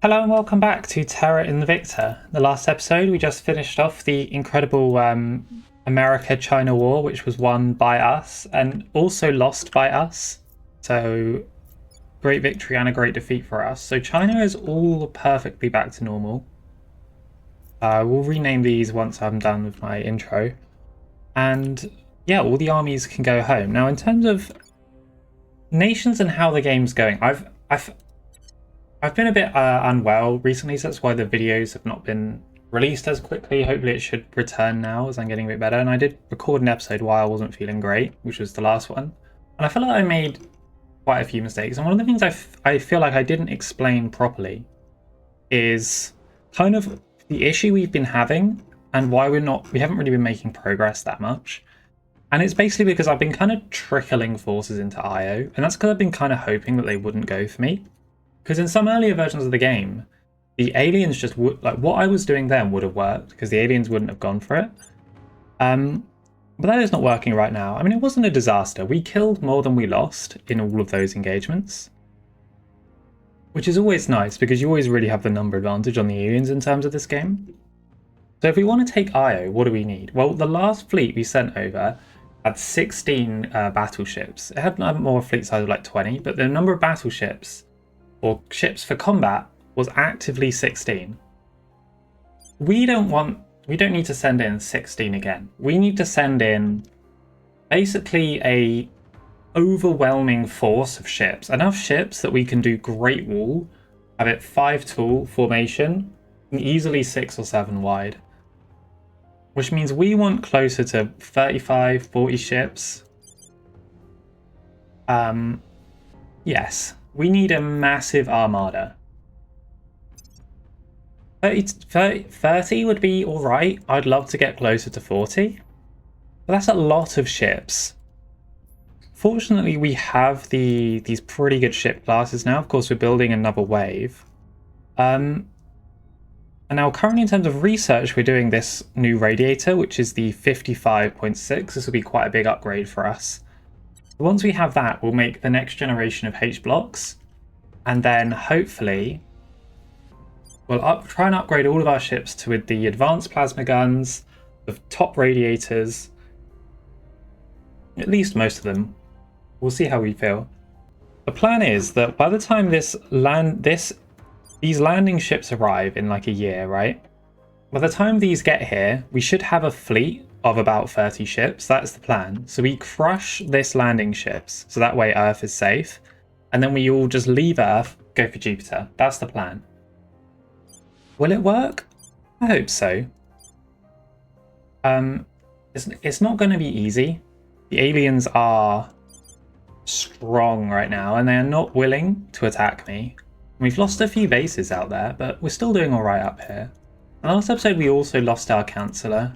Hello and welcome back to Terra Invicta. The last episode we just finished off the incredible America-China war, which was won by us and also lost by us. So great victory and a great defeat for us. So China is all perfectly back to normal. We'll rename these once I'm done with my intro. And yeah, all the armies can go home. Now in terms of nations and how the game's going, I've been a bit unwell recently, so that's why the videos have not been released as quickly. Hopefully it should return now as I'm getting a bit better. And I did record an episode while I wasn't feeling great, which was the last one. And I feel like I made quite a few mistakes. And one of the things I feel like I didn't explain properly is kind of the issue we've been having and why we haven't really been making progress that much. And it's basically because I've been kind of trickling forces into IO. And that's because I've been kind of hoping that they wouldn't go for me. Because in some earlier versions of the game, the aliens just would, like what I was doing then would have worked because the aliens wouldn't have gone for it. But that is not working right now. I mean, it wasn't a disaster. We killed more than we lost in all of those engagements, which is always nice because you always really have the number advantage on the aliens in terms of this game. So if we want to take IO, what do we need? Well, the last fleet we sent over had 16 battleships. It had more a fleet size of like 20, but the number of battleships or ships for combat was actively 16. We don't need to send in 16 again. We need to send in basically a overwhelming force of ships. Enough ships that we can do Great Wall, have it 5 tall formation, and easily 6 or 7 wide. Which means we want closer to 35, 40 ships. Yes. We need a massive armada. 30 would be alright. I'd love to get closer to 40. But that's a lot of ships. Fortunately, we have these pretty good ship classes now. Of course, we're building another wave. And now currently in terms of research, we're doing this new radiator, which is the 55.6. This will be quite a big upgrade for us. Once we have that, we'll make the next generation of H blocks, and then hopefully we'll try and upgrade all of our ships to the advanced plasma guns, the top radiators, at least most of them. We'll see how we feel. The plan is that by the time these landing ships arrive in like a year, right? By the time these get here, we should have a fleet of about 30 ships. That's the plan. So we crush this landing ships, so that way Earth is safe. And then we all just leave Earth, go for Jupiter. That's the plan. Will it work? I hope so. It's not going to be easy. The aliens are strong right now, and they are not willing to attack me. We've lost a few bases out there, but we're still doing alright up here. In the last episode, we also lost our Chancellor,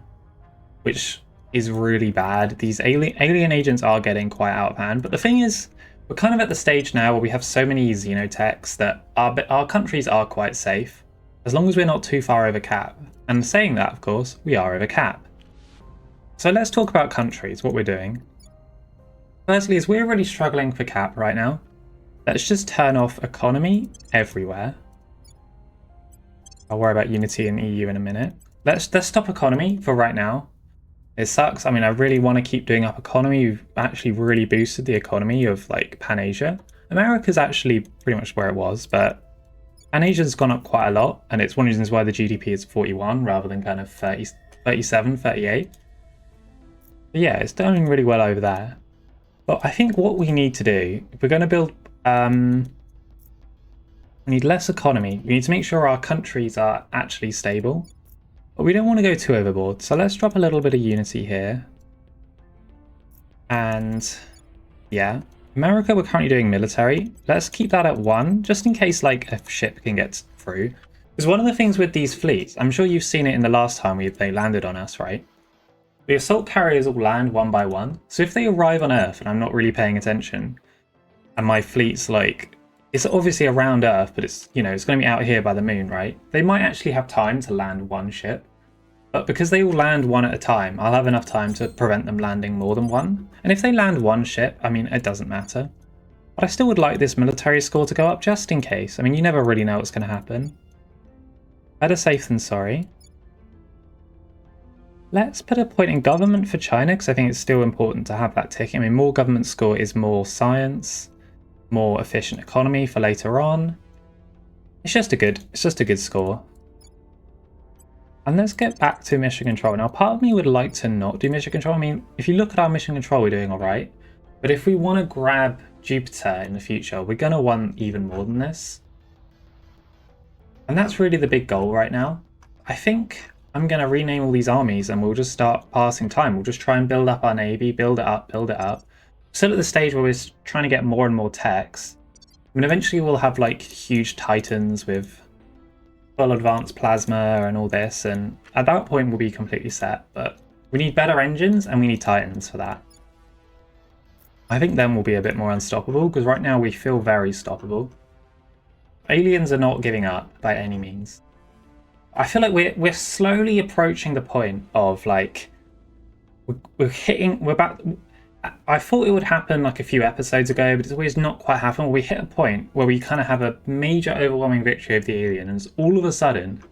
which is really bad. These alien agents are getting quite out of hand. But the thing is, we're kind of at the stage now where we have so many xenotechs that our countries are quite safe, as long as we're not too far over cap. And saying that, of course, we are over cap. So let's talk about countries, what we're doing. Firstly, is we're really struggling for cap right now. Let's just turn off economy everywhere. I'll worry about unity and EU in a minute. Let's stop economy for right now. It sucks. I mean, I really want to keep doing up economy. We've actually really boosted the economy of like Pan-Asia. America's actually pretty much where it was, but Pan-Asia's gone up quite a lot, and it's one of the reasons why the GDP is 41 rather than kind of 30, 37, 38. But yeah, it's doing really well over there. But I think what we need to do, if we're going to build, we need less economy. We need to make sure our countries are actually stable. But we don't want to go too overboard, so let's drop a little bit of unity here. And yeah, America, we're currently doing military. Let's keep that at 1, just in case like a ship can get through. Because one of the things with these fleets, I'm sure you've seen it in the last time they landed on us, right? The assault carriers all land one by one. So if they arrive on Earth and I'm not really paying attention, and my fleet's like, it's obviously around Earth, but it's, you know, it's going to be out here by the moon, right? They might actually have time to land one ship. But because they all land one at a time, I'll have enough time to prevent them landing more than one. And if they land one ship, I mean, it doesn't matter. But I still would like this military score to go up just in case. I mean, you never really know what's going to happen. Better safe than sorry. Let's put a point in government for China, because I think it's still important to have that tick. I mean, more government score is more science, more efficient economy for later on. It's just a good score. And let's get back to mission control. Now, part of me would like to not do mission control. I mean, if you look at our mission control, we're doing all right. But if we want to grab Jupiter in the future, we're going to want even more than this. And that's really the big goal right now. I think I'm going to rename all these armies and we'll just start passing time. We'll just try and build up our navy, build it up, build it up. Still at the stage where we're trying to get more and more techs. I mean, eventually we'll have like huge titans with full advanced plasma and all this, and at that point we'll be completely set, but we need better engines and we need titans for that. I think then we'll be a bit more unstoppable, because right now we feel very stoppable. Aliens are not giving up by any means. I feel like we're slowly approaching the point of like we're back. I thought it would happen like a few episodes ago, but it's always not quite happened. We hit a point where we kind of have a major overwhelming victory of the aliens. All of a sudden,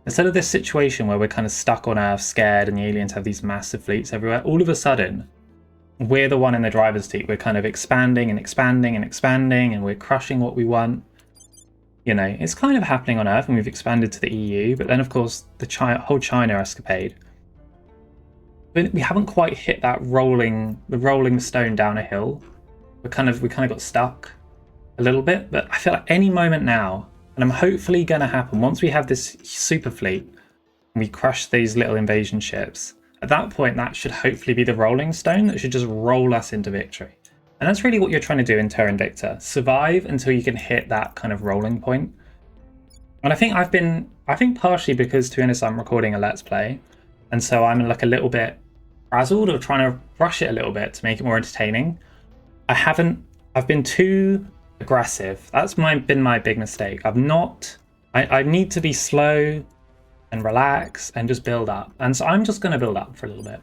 instead of this situation where we're kind of stuck on Earth, scared, and the aliens have these massive fleets everywhere, all of a sudden, we're the one in the driver's seat. We're kind of expanding and expanding and expanding, and we're crushing what we want. You know, it's kind of happening on Earth, and we've expanded to the EU, but then, of course, the whole China escapade. But we haven't quite hit that rolling stone down a hill. We kind of got stuck a little bit, but I feel like any moment now, and I'm hopefully going to happen once we have this super fleet and we crush these little invasion ships. At that point, that should hopefully be the rolling stone that should just roll us into victory. And that's really what you're trying to do in Terra Invicta. Survive until you can hit that kind of rolling point. And I think partially because, to be honest, I'm recording a Let's Play, and so I'm like a little bit frazzled of trying to rush it a little bit to make it more entertaining. I've been too aggressive. That's been my big mistake. I need to be slow and relax and just build up. And so I'm just going to build up for a little bit.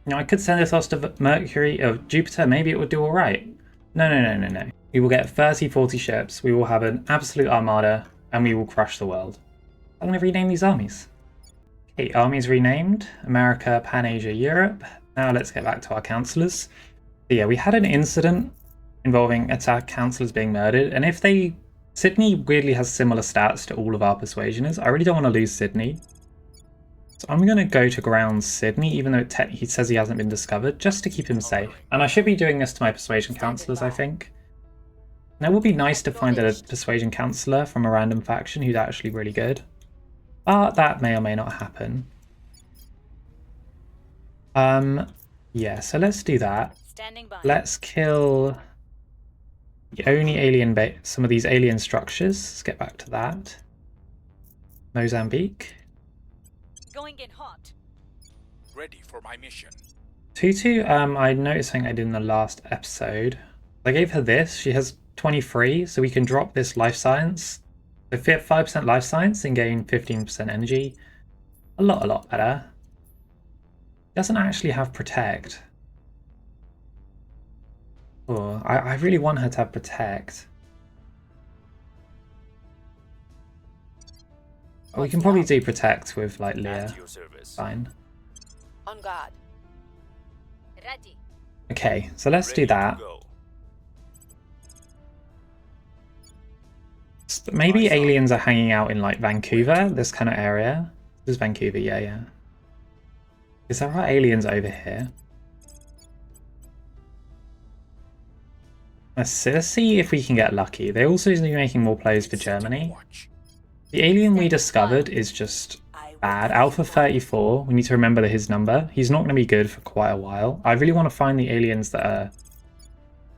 You know, I could send this off to Mercury or Jupiter. Maybe it would do all right. No. We will get 30, 40 ships. We will have an absolute armada and we will crush the world. I'm going to rename these armies. Okay, armies renamed. America, Pan-Asia, Europe. Now let's get back to our councillors. So yeah, we had an incident involving attack councillors being murdered, and Sydney weirdly has similar stats to all of our persuasioners. I really don't want to lose Sydney. So I'm going to go to ground Sydney, even though he says he hasn't been discovered, just to keep him safe. And I should be doing this to my persuasion councillors, I think. And it would be nice to find a persuasion councillor from a random faction who's actually really good. But that may or may not happen. Yeah, so let's do that. Let's kill the only alien some of these alien structures. Let's get back to that. Mozambique. Going in hot. Ready for my mission. Tutu, I noticed something I did in the last episode. I gave her this. She has 23, so we can drop this life science. So 5% life science and gain 15% energy. A lot better. Doesn't actually have protect. Oh, I really want her to have protect. Oh, we can probably do protect with like Leah. Fine. On guard. Ready. Okay, so let's do that. Maybe aliens are hanging out in like Vancouver, this kind of area. This is Vancouver, yeah. Because there are aliens over here. Let's see if we can get lucky. They also seem to be making more plays for Germany. The alien we discovered is just bad. Alpha 34, we need to remember his number. He's not going to be good for quite a while. I really want to find the aliens that are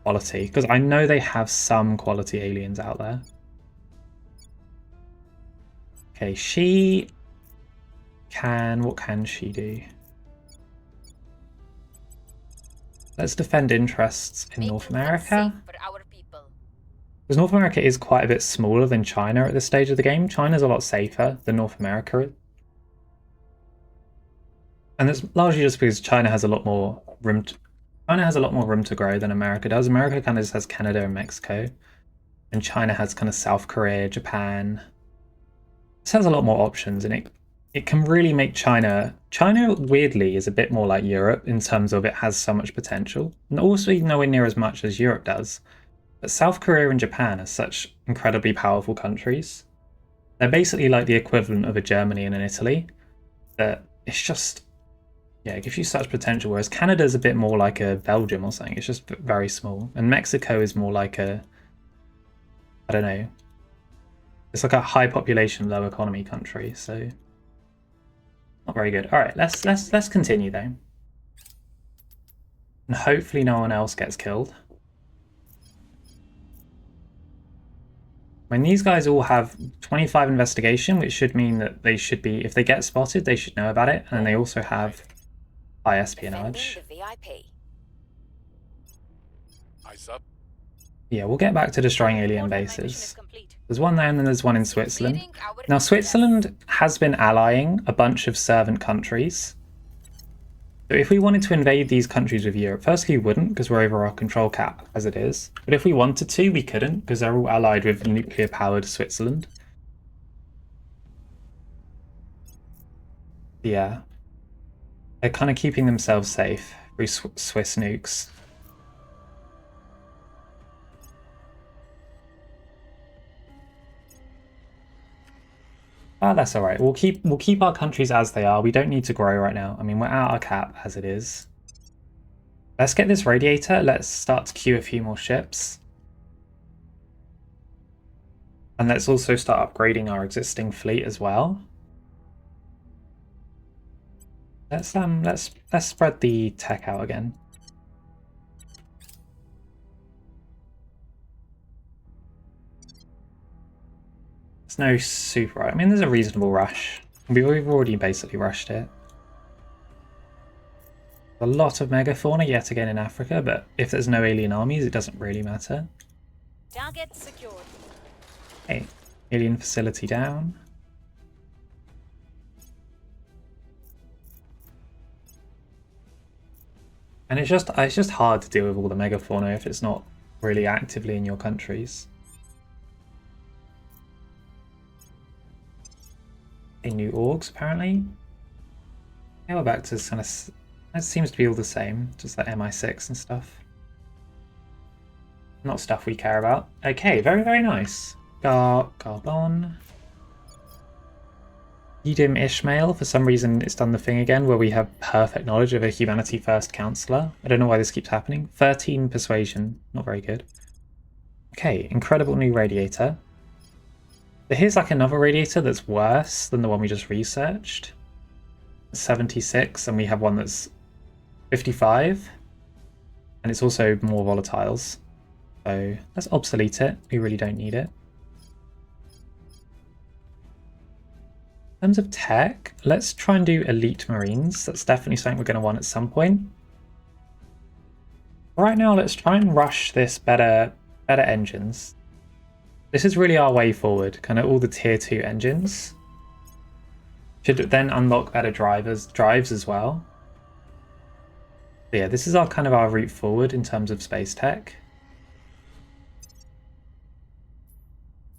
quality, because I know they have some quality aliens out there. Okay, she can... What can she do? Let's defend interests in North America. Because North America is quite a bit smaller than China at this stage of the game. China's a lot safer than North America. And it's largely just because China has a lot more room China has a lot more room to grow than America does. America kind of just has Canada and Mexico, and China has kind of South Korea, Japan. This has a lot more options, and it can really make China weirdly is a bit more like Europe in terms of it has so much potential, and also nowhere near as much as Europe does. But South Korea and Japan are such incredibly powerful countries. They're basically like the equivalent of a Germany and an Italy. That it's just, yeah, it gives you such potential. Whereas Canada's a bit more like a Belgium or something. It's just very small, and Mexico is more like a, I don't know. It's like a high population, low economy country. So. Not very good. All right, let's continue though, and hopefully no one else gets killed. When these guys all have 25 investigation, which should mean that they should be, if they get spotted, they should know about it, and they also have high espionage. Eyes up. Yeah, we'll get back to destroying alien bases. There's one there and then there's one in Switzerland. Now, Switzerland has been allying a bunch of servant countries. So if we wanted to invade these countries with Europe, firstly we wouldn't because we're over our control cap as it is. But if we wanted to, we couldn't because they're all allied with nuclear-powered Switzerland. Yeah. They're kind of keeping themselves safe through Swiss nukes. That's all right. We'll keep our countries as they are. We don't need to grow right now. I mean, we're out our cap as it is. Let's get this radiator. Let's start to queue a few more ships. And let's also start upgrading our existing fleet as well. Let's spread the tech out again. There's no super. I mean, there's a reasonable rush. We've already basically rushed it. A lot of megafauna yet again in Africa, but if there's no alien armies, it doesn't really matter. Target secured. Okay, alien facility down. And it's just hard to deal with all the megafauna if it's not really actively in your countries. New orgs apparently. Yeah, we're back to kind of. It seems to be all the same, just like MI6 and stuff. Not stuff we care about. Okay, very, very nice. Garbon. Edim Ishmael, for some reason it's done the thing again where we have perfect knowledge of a Humanity First Councillor. I don't know why this keeps happening. 13 persuasion, not very good. Okay, incredible new radiator. But here's like another radiator that's worse than the one we just researched. 76, and we have one that's 55. And it's also more volatiles. So let's obsolete it. We really don't need it. In terms of tech, let's try and do elite marines. That's definitely something we're going to want at some point. Right now, let's try and rush this better engines. This is really our way forward, kind of all the tier 2 engines. Should then unlock better drives as well. But yeah, this is our kind of our route forward in terms of space tech.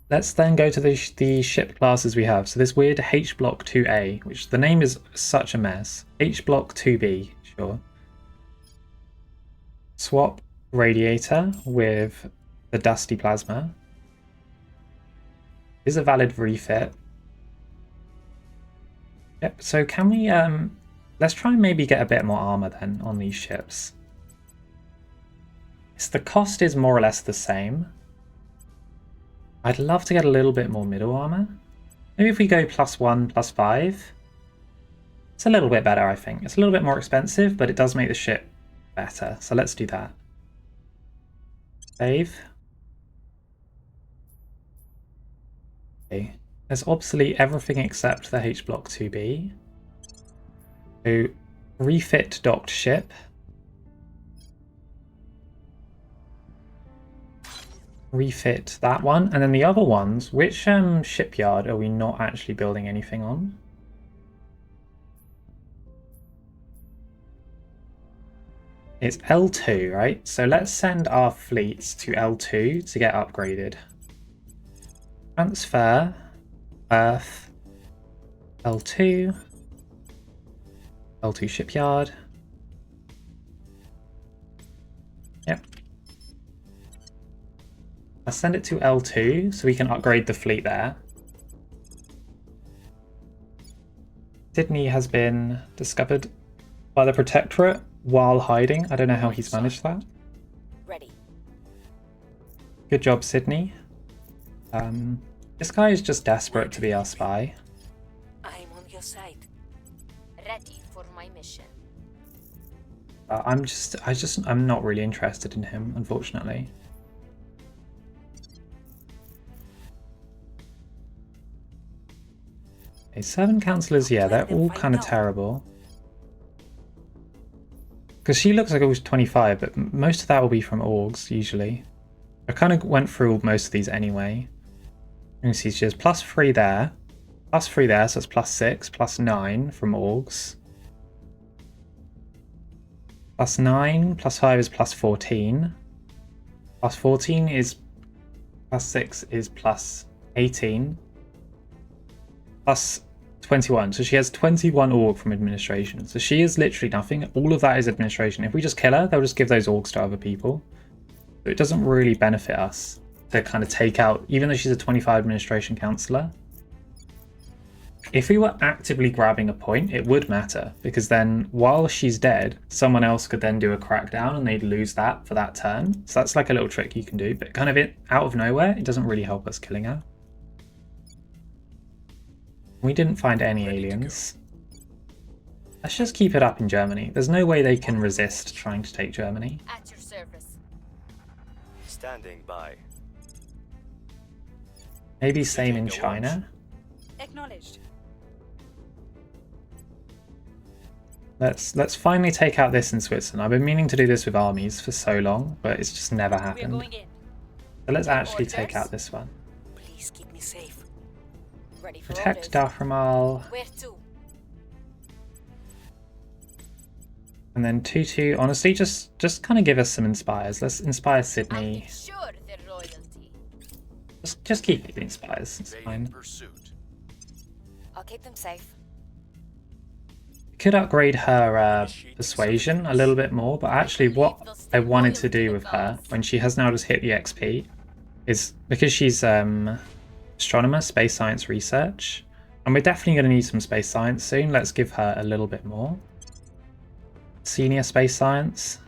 Let's then go to the ship classes we have. So this weird H Block 2A, which the name is such a mess. H Block 2B, sure. Swap radiator with the Dusty Plasma. Is a valid refit. Yep, so can we let's try and maybe get a bit more armor then on these ships. So the cost is more or less the same. I'd love to get a little bit more middle armor. Maybe if we go +1, +5. It's a little bit better, I think. It's a little bit more expensive, but it does make the ship better. So let's do that. Save. Okay. Let's obsolete everything except the H Block 2B. So refit docked ship. Refit that one, and then the other ones, which shipyard are we not actually building anything on? It's L2, right? So let's send our fleets to L2 to get upgraded. Transfer, Earth, L2, L2 shipyard. Yep. Let's send it to L2 so we can upgrade the fleet there. Sydney has been discovered by the Protectorate while hiding. I don't know how he's managed that. Ready. Good job, Sydney. This guy is just desperate to be our spy. I'm on your side. Ready for my mission. I'm not really interested in him, unfortunately. Okay, 7 councillors, yeah, they're all kind of terrible. Because she looks like it was 25, but most of that will be from orgs, usually. I kind of went through most of these anyway. You can see she has +3 there, +3 there, so it's +6, +9 from orgs. +9, +5 is +14. +14 is +6 is +18. +21. So she has 21 org from administration. So she is literally nothing. All of that is administration. If we just kill her, they'll just give those orgs to other people. So it doesn't really benefit us to kind of take out, even though she's a 25 administration councillor. If we were actively grabbing a point, it would matter, because then while she's dead, someone else could then do a crackdown and they'd lose that for that turn. So that's like a little trick you can do, but kind of out of nowhere, it doesn't really help us killing her. We didn't find any aliens. Let's just keep it up in Germany. There's no way they can resist trying to take Germany. At your service. Standing by. Maybe same in China. Acknowledged. Let's finally take out this in Switzerland. I've been meaning to do this with armies for so long, but it's just never We're happened. going in. So let's actually Orders? take out this one. Please keep me safe. Ready for Protect orders. Daframal. Where to? And then Tutu, honestly, just kind of give us some inspires. Let's inspire Sydney. I'll ensure their loyalty. Just keep the inspires. It's Evade fine. pursuit. I'll keep them safe. Could upgrade her persuasion a little bit more, but actually what I wanted to do with her when she has now just hit the XP is because she's astronomer, space science research, and we're definitely going to need some space science soon. Let's give her a little bit more. Senior space science.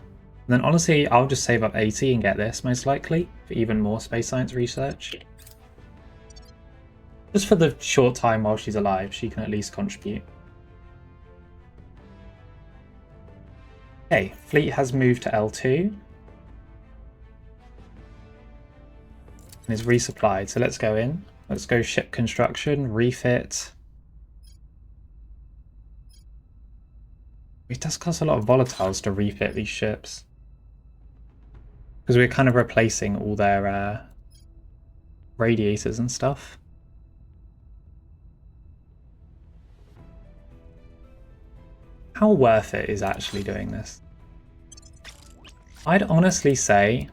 And then honestly, I'll just save up 80 and get this most likely for even more space science research. Just for the short time while she's alive, she can at least contribute. Okay, fleet has moved to L2 and is resupplied. So let's go in. Let's go ship construction, refit. It does cost a lot of volatiles to refit these ships, because we're kind of replacing all their radiators and stuff. How worth it is actually doing this? I'd honestly say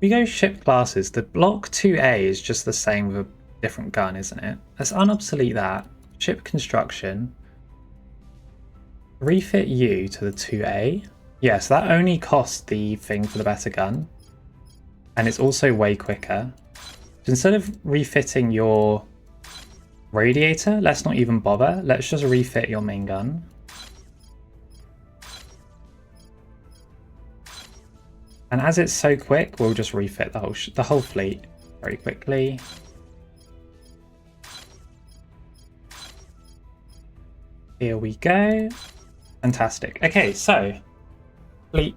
we go ship classes. The block 2A is just the same with a different gun, isn't it? Let's unobsolete that. Ship construction. Refit you to the 2A. Yeah, so that only costs the thing for the better gun. And it's also way quicker. So instead of refitting your radiator, let's not even bother. Let's just refit your main gun. And as it's so quick, we'll just refit the whole fleet very quickly. Here we go. Fantastic. Okay, so fleet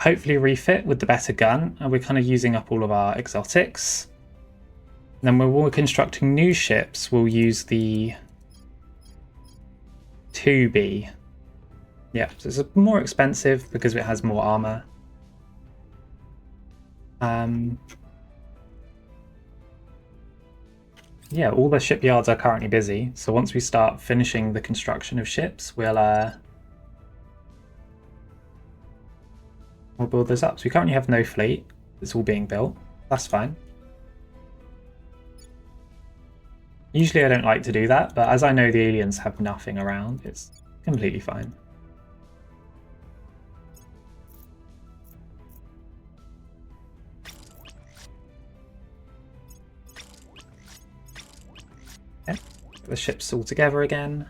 hopefully refit with the better gun, and we're kind of using up all of our exotics. And then when we're constructing new ships, we'll use the 2B. Yeah, so it's more expensive because it has more armor. yeah, all the shipyards are currently busy. So once we start finishing the construction of ships, we'll build those up. So we currently have no fleet. It's all being built. That's fine. Usually I don't like to do that, but as I know the aliens have nothing around, it's completely fine. Okay, get the ships all together again.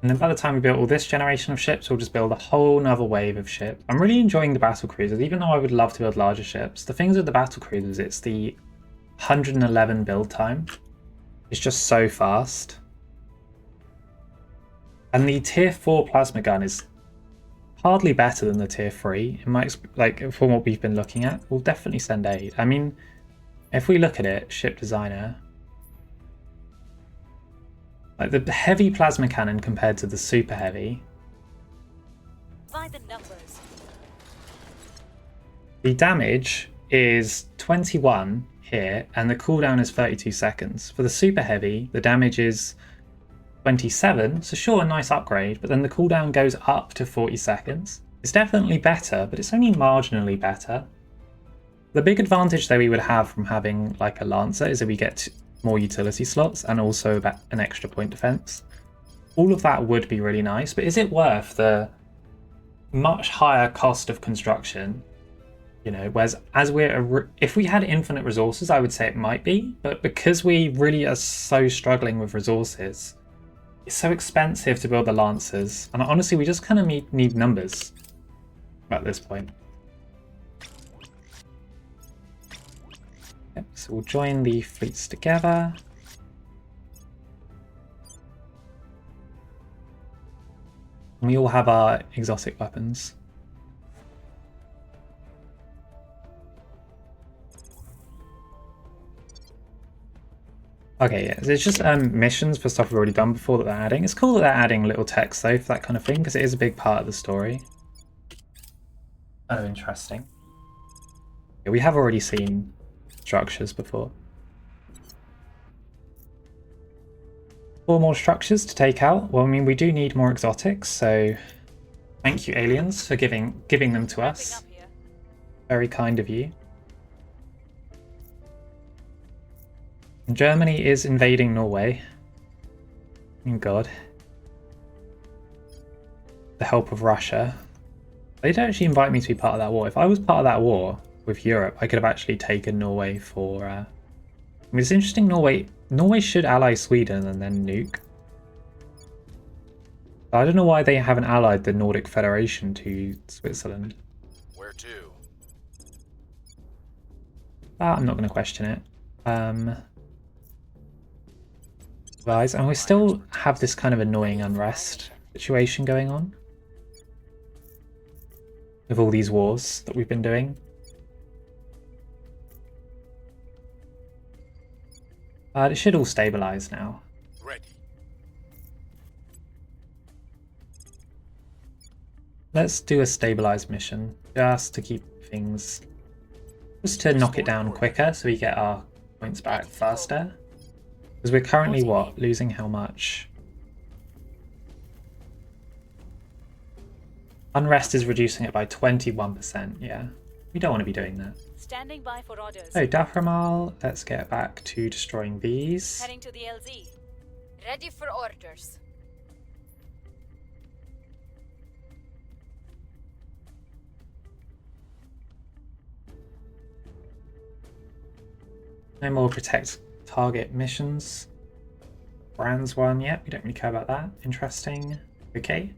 And then by the time we build all this generation of ships, we'll just build a whole nother wave of ships. I'm really enjoying the battle cruisers, even though I would love to build larger ships. The things with the battle cruisers, it's the 111 build time. It's just so fast. And the tier 4 plasma gun is hardly better than the tier 3. In my like, from what we've been looking at, we'll definitely send aid. I mean, if we look at it, ship designer, like the heavy plasma cannon compared to the super heavy. By the numbers. The damage is 21 here, and the cooldown is 32 seconds. For the super heavy, the damage is 27, so sure, a nice upgrade, but then the cooldown goes up to 40 seconds. It's definitely better, but it's only marginally better. The big advantage that we would have from having like a Lancer is that we get more utility slots and also an extra point defense. All of that would be really nice, but is it worth the much higher cost of construction? You know, whereas if we had infinite resources, I would say it might be, but because we really are so struggling with resources, it's so expensive to build the Lancers, and honestly, we just kind of need numbers at this point. Yep, so we'll join the fleets together. And we all have our exotic weapons. Okay, yeah, it's just missions for stuff we've already done before that they're adding. It's cool that they're adding little text though for that kind of thing, because it is a big part of the story. Oh, interesting. Yeah, we have already seen structures before. 4 more structures to take out. Well, I mean, we do need more exotics, so thank you, aliens, for giving them to us. Very kind of you. And Germany is invading Norway. Oh God. The help of Russia. They don't actually invite me to be part of that war. If I was part of that war with Europe, I could have actually taken Norway for... I mean, it's interesting, Norway should ally Sweden and then nuke. I don't know why they haven't allied the Nordic Federation to Switzerland. Where to? I'm not going to question it. Guys, and we still have this kind of annoying unrest situation going on with all these wars that we've been doing. It should all stabilize now. Ready. Let's do a stabilize mission just to keep things, just to knock it down quicker so we get our points back faster. Because we're currently, what, losing how much? Unrest is reducing it by 21%, yeah. We don't want to be doing that. Standing by for orders. So, Daframal, let's get back to destroying these. Heading to the LZ. Ready for orders. No more protect target missions. Brands one, yeah, we don't really care about that. Interesting. Okay.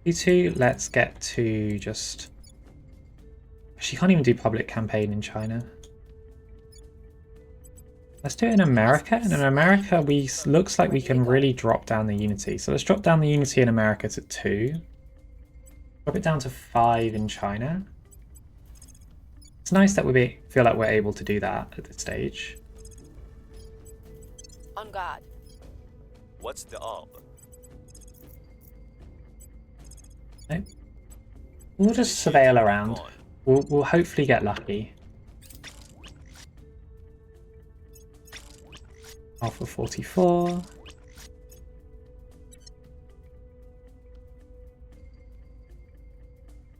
You two, let's get to just... She can't even do public campaign in China. Let's do it in America. And in America, looks like we can really drop down the unity. So let's drop down the unity in America to 2. Drop it down to 5 in China. It's nice that we feel like we're able to do that at this stage. On guard. What's the op? Nope. We'll just surveil around. We'll hopefully get lucky. Alpha 44.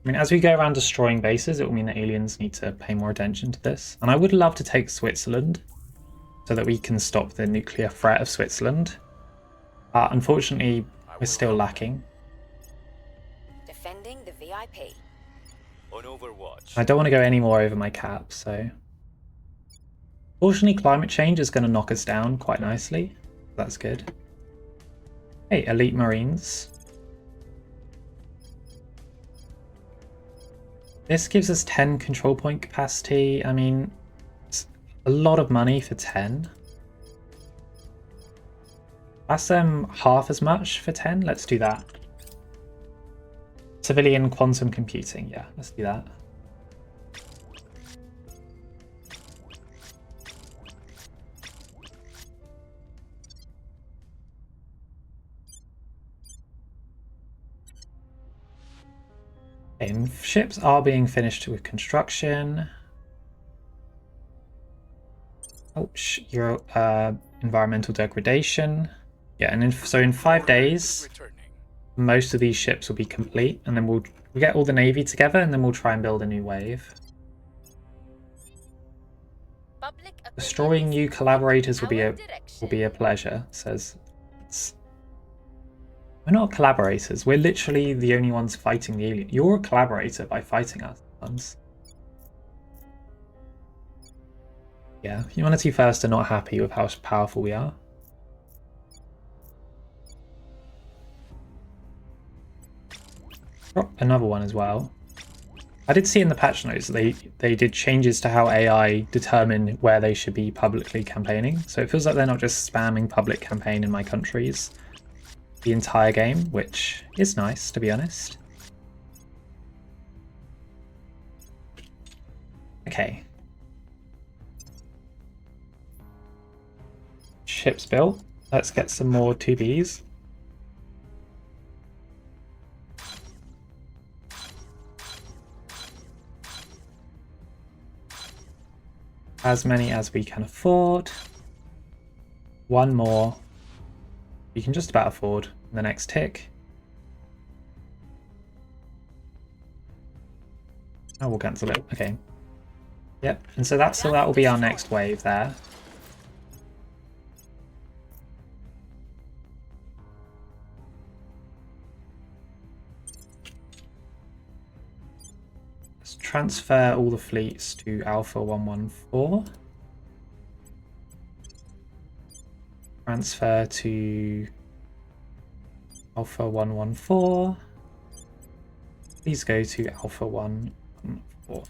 I mean, as we go around destroying bases, it will mean that aliens need to pay more attention to this. And I would love to take Switzerland so that we can stop the nuclear threat of Switzerland. Unfortunately, we're still lacking. Defending the VIP. On Overwatch. I don't want to go any more over my cap, so... Fortunately, climate change is going to knock us down quite nicely. That's good. Hey, elite marines. This gives us 10 control point capacity. I mean, it's a lot of money for 10. That's half as much for 10. Let's do that. Civilian quantum computing. Yeah, let's do that. Ships are being finished with construction. Oh, environmental degradation. Yeah, and so in 5 days, most of these ships will be complete, and then we'll get all the navy together, and then we'll try and build a new wave. Destroying new collaborators will be a pleasure. Says we're not collaborators. We're literally the only ones fighting the alien. You're a collaborator by fighting us. Yeah, Humanity First are not happy with how powerful we are. Drop another one as well. I did see in the patch notes that they did changes to how AI determine where they should be publicly campaigning. So it feels like they're not just spamming public campaign in my countries the entire game, which is nice, to be honest. Okay. Ships built. Let's get some more 2Bs. As many as we can afford. One more. You can just about afford the next tick. Oh, we'll cancel it. Okay. Yep. And so that will be our next wave there. Let's transfer all the fleets to Alpha 114. Transfer to Alpha 114. Please go to Alpha 114.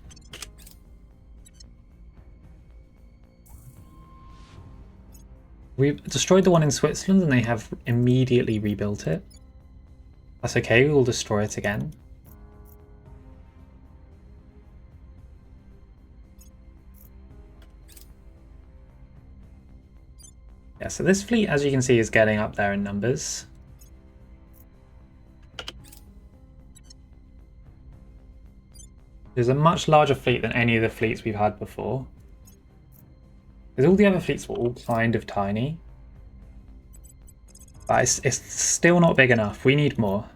We've destroyed the one in Switzerland and they have immediately rebuilt it. That's okay, we will destroy it again. Yeah, so this fleet, as you can see, is getting up there in numbers. There's a much larger fleet than any of the fleets we've had before. Because all the other fleets were all kind of tiny. But it's still not big enough. We need more.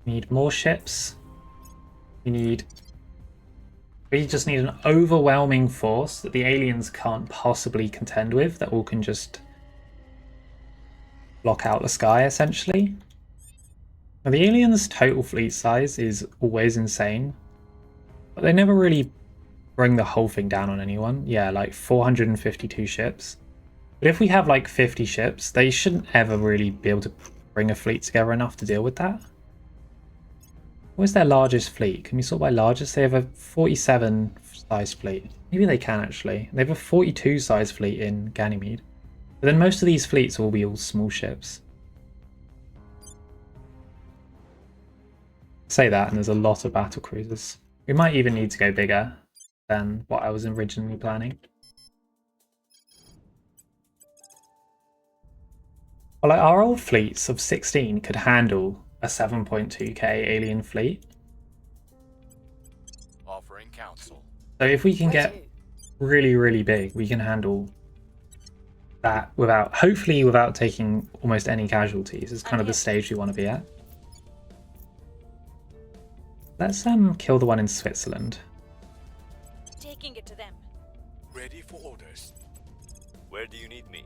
We need more ships. We just need an overwhelming force that the aliens can't possibly contend with, that all can just block out the sky, essentially. Now, the aliens' total fleet size is always insane, but they never really bring the whole thing down on anyone. Yeah, like 452 ships. But if we have like 50 ships, they shouldn't ever really be able to bring a fleet together enough to deal with that. Where's their largest fleet? Can we sort by largest? They have a 47 size fleet. Maybe they can actually. They have a 42 size fleet in Ganymede. But then most of these fleets will be all small ships. Say that and there's a lot of battle cruisers. We might even need to go bigger. than what I was originally planning. Well, like our old fleets of 16 could handle a 7.2k alien fleet. Offering counsel. So if we can Where get to? really, really big, we can handle that hopefully without taking almost any casualties. Is kind of the stage we want to be at. Let's kill the one in Switzerland. Taking it to them. Ready for orders. Where do you need me?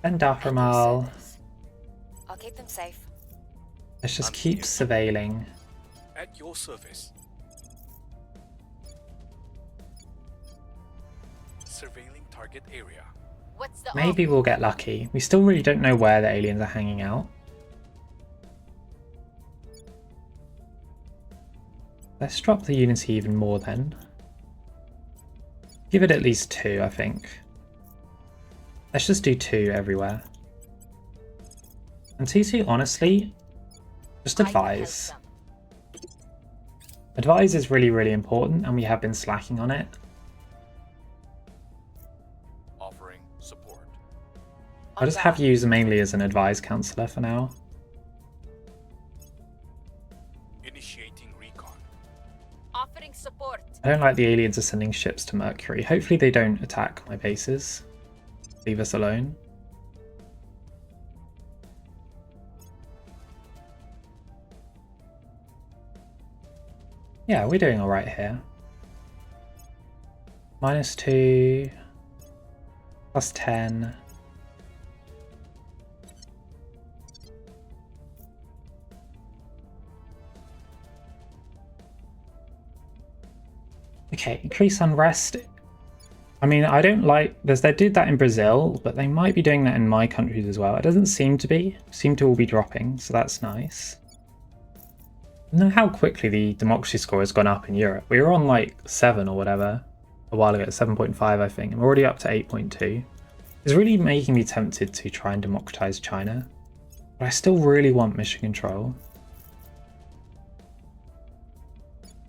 And At your Dahramal. service. I'll keep them safe. Let's just I'm keep here. surveilling. At your service. Surveilling target area. What's the Maybe we'll get lucky. We still really don't know where the aliens are hanging out. Let's drop the unity even more then. Give it at least 2, I think. Let's just do 2 everywhere. And T2, honestly, just advise. Advise is really, really important, and we have been slacking on it. Offering support. I'll just have you mainly as an advise counselor for now. Initiating recon. Offering support. I don't like the aliens are sending ships to Mercury. Hopefully they don't attack my bases. Leave us alone. Yeah, we're doing alright here. -2. +10. Okay, increase unrest. I mean, I don't like... They did that in Brazil, but they might be doing that in my countries as well. It doesn't seem to be. Seem to all be dropping, so that's nice. I don't know how quickly the democracy score has gone up in Europe. We were on like 7 or whatever a while ago, 7.5 I think, and we're already up to 8.2. It's really making me tempted to try and democratize China, but I still really want mission control.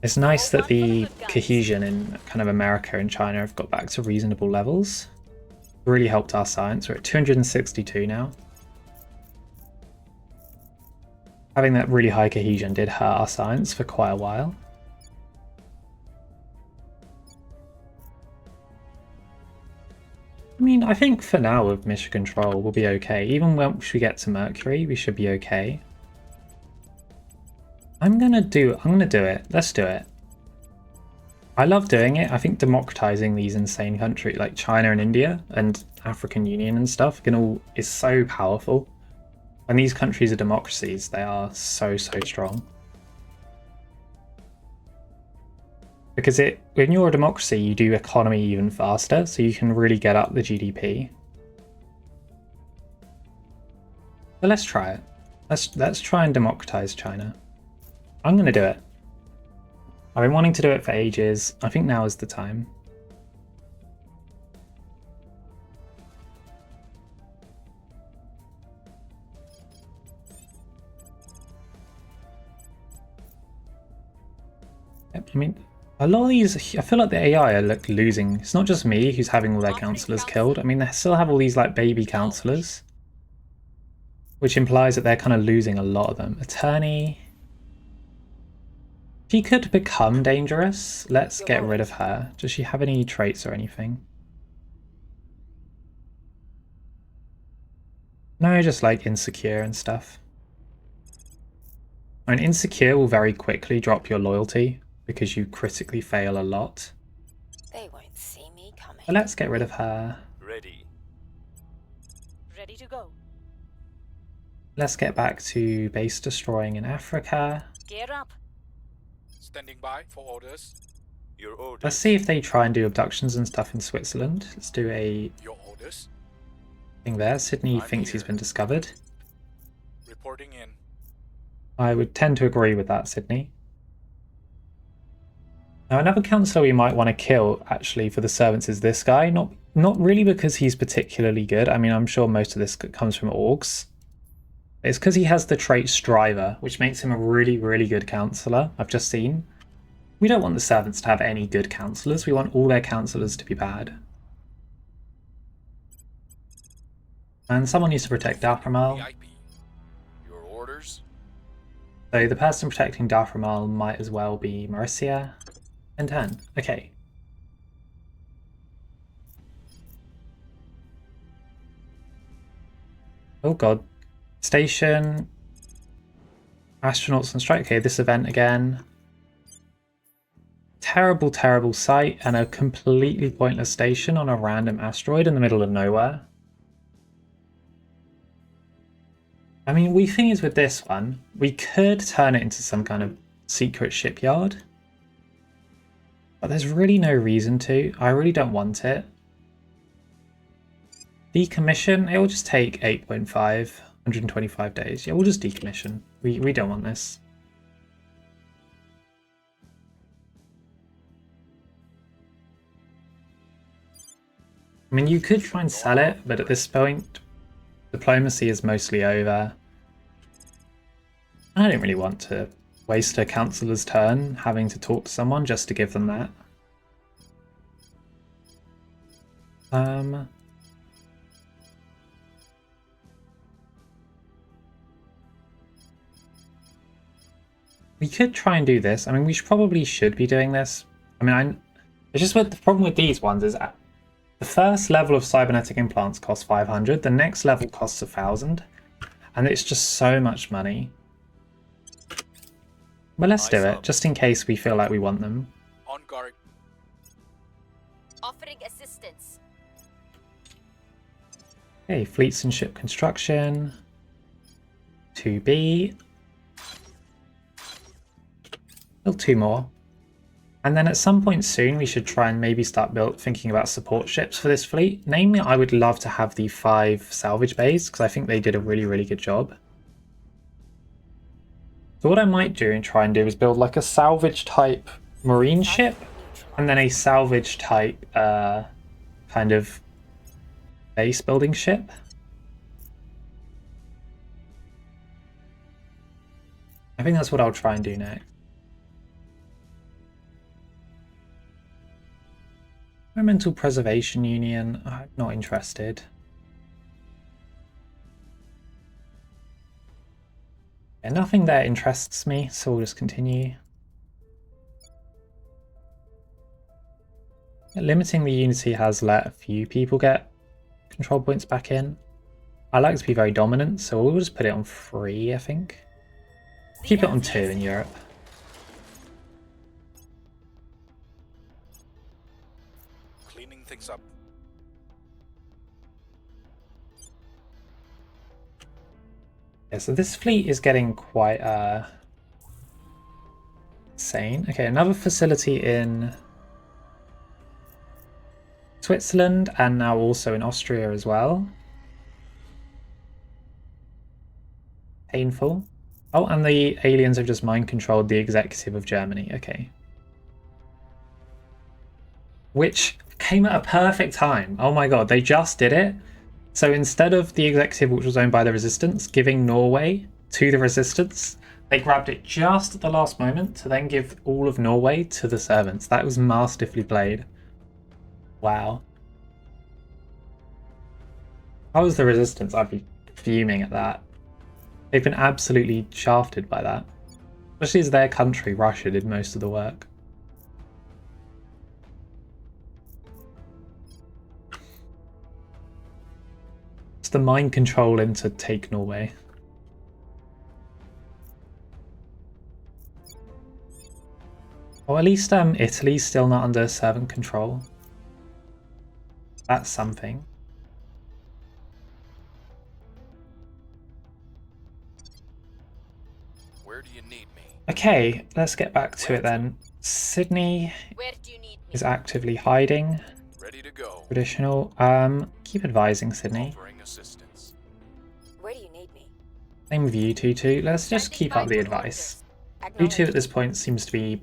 It's nice that the cohesion in kind of America and China have got back to reasonable levels. It really helped our science. We're at 262 now. Having that really high cohesion did hurt our science for quite a while. I mean, I think for now with mission control we'll be okay. Even once we get to Mercury, we should be okay. I'm gonna do it. Let's do it. I love doing it. I think democratizing these insane countries like China and India and African Union and stuff is so powerful. When these countries are democracies, they are so strong. Because when you're a democracy, you do economy even faster, so you can really get up the GDP. But let's try it. Let's try and democratize China. I'm gonna do it. I've been wanting to do it for ages. I think now is the time. I mean, a lot of these, I feel like the AI are losing. It's not just me who's having all their councillors killed. I mean, they still have all these like baby councillors, which implies that they're kind of losing a lot of them. Attorney. She could become dangerous. Let's get rid of her. Does she have any traits or anything? No, just like insecure and stuff. I mean, insecure will very quickly drop your loyalty because you critically fail a lot. They won't see me coming. But let's get rid of her. Ready. Ready to go. Let's get back to base destroying in Africa. Gear up. Standing by for orders. Your orders. Let's see if they try and do abductions and stuff in Switzerland. Let's do a Your orders. thing there. Sydney I'm thinks he's here. been discovered. Reporting in. I would tend to agree with that, Sydney. Now, another councillor we might want to kill, actually, for the servants is this guy. Not really because he's particularly good. I mean, I'm sure most of this comes from orgs. It's because he has the trait Striver, which makes him a really good councillor, I've just seen. We don't want the servants to have any good councillors. We want all their councillors to be bad. And someone needs to protect Daframal. VIP. Your orders? So the person protecting Daframal might as well be Marisia. And 10. Okay. Oh god. Station. Astronauts on strike. Okay, this event again. Terrible, terrible site and a completely pointless station on a random asteroid in the middle of nowhere. I mean, the thing is with this one, we could turn it into some kind of secret shipyard. But there's really no reason to. I really don't want it. Decommission, it will just take 8.5, 125 days. Yeah, we'll just decommission. We don't want this. I mean, you could try and sell it, but at this point, diplomacy is mostly over. I don't really want to waste a councillor's turn having to talk to someone just to give them that. We could try and do this. I mean, we probably should be doing this. I mean, it's just what the problem with these ones is the first level of cybernetic implants costs 500, the next level costs 1,000, and it's just so much money. But let's do it, just in case we feel like we want them. On guard. Offering assistance. Okay, fleets and ship construction. 2B. Still 2 more. And then at some point soon we should try and maybe start thinking about support ships for this fleet. Namely, I would love to have the 5 salvage bays because I think they did a really, really good job. So what I might do and try and do is build like a salvage type marine ship and then a salvage type kind of base building ship. I think that's what I'll try and do next. Environmental Preservation Union, I'm not interested. Yeah, nothing there interests me, so we'll just continue. Yeah, limiting the unity has let a few people get control points back in. I like to be very dominant, so we'll just put it on 3, I think. Keep it on 2 in Europe. Cleaning things up. Yeah, so this fleet is getting quite insane. Okay, another facility in Switzerland and now also in Austria as well. Painful. Oh, and the aliens have just mind controlled the executive of Germany. Okay. Which came at a perfect time. Oh my god, they just did it. So instead of the executive, which was owned by the Resistance, giving Norway to the Resistance, they grabbed it just at the last moment to then give all of Norway to the servants. That was masterfully played. Wow. If I was the Resistance, I'd be fuming at that. They've been absolutely shafted by that. Especially as their country, Russia, did most of the work. It's the mind control in to take Norway. Or at least Italy's still not under servant control. That's something. Where do you need me? Okay, let's get back to it then. Sydney Where do you need me? is actively hiding. Ready to go. Traditional. Keep advising Sydney. Offering assistance. Where do you need me? Same with you, Tutu. Let's just keep up the advice. Tutu at this point seems to be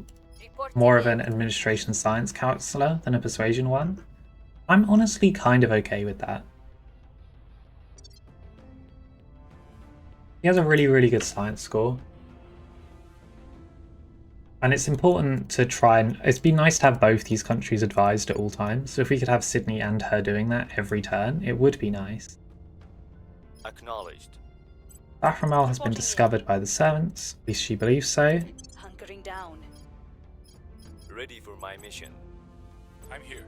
more of an administration science counselor than a persuasion one. I'm honestly kind of okay with that. He has a really, really good science score. And it's important to try and... It'd be nice to have both these countries advised at all times. So if we could have Sydney and her doing that every turn, it would be nice. Acknowledged. Bahramal has been discovered by the servants. At least she believes so. Hunkering down. Ready for my mission. I'm here.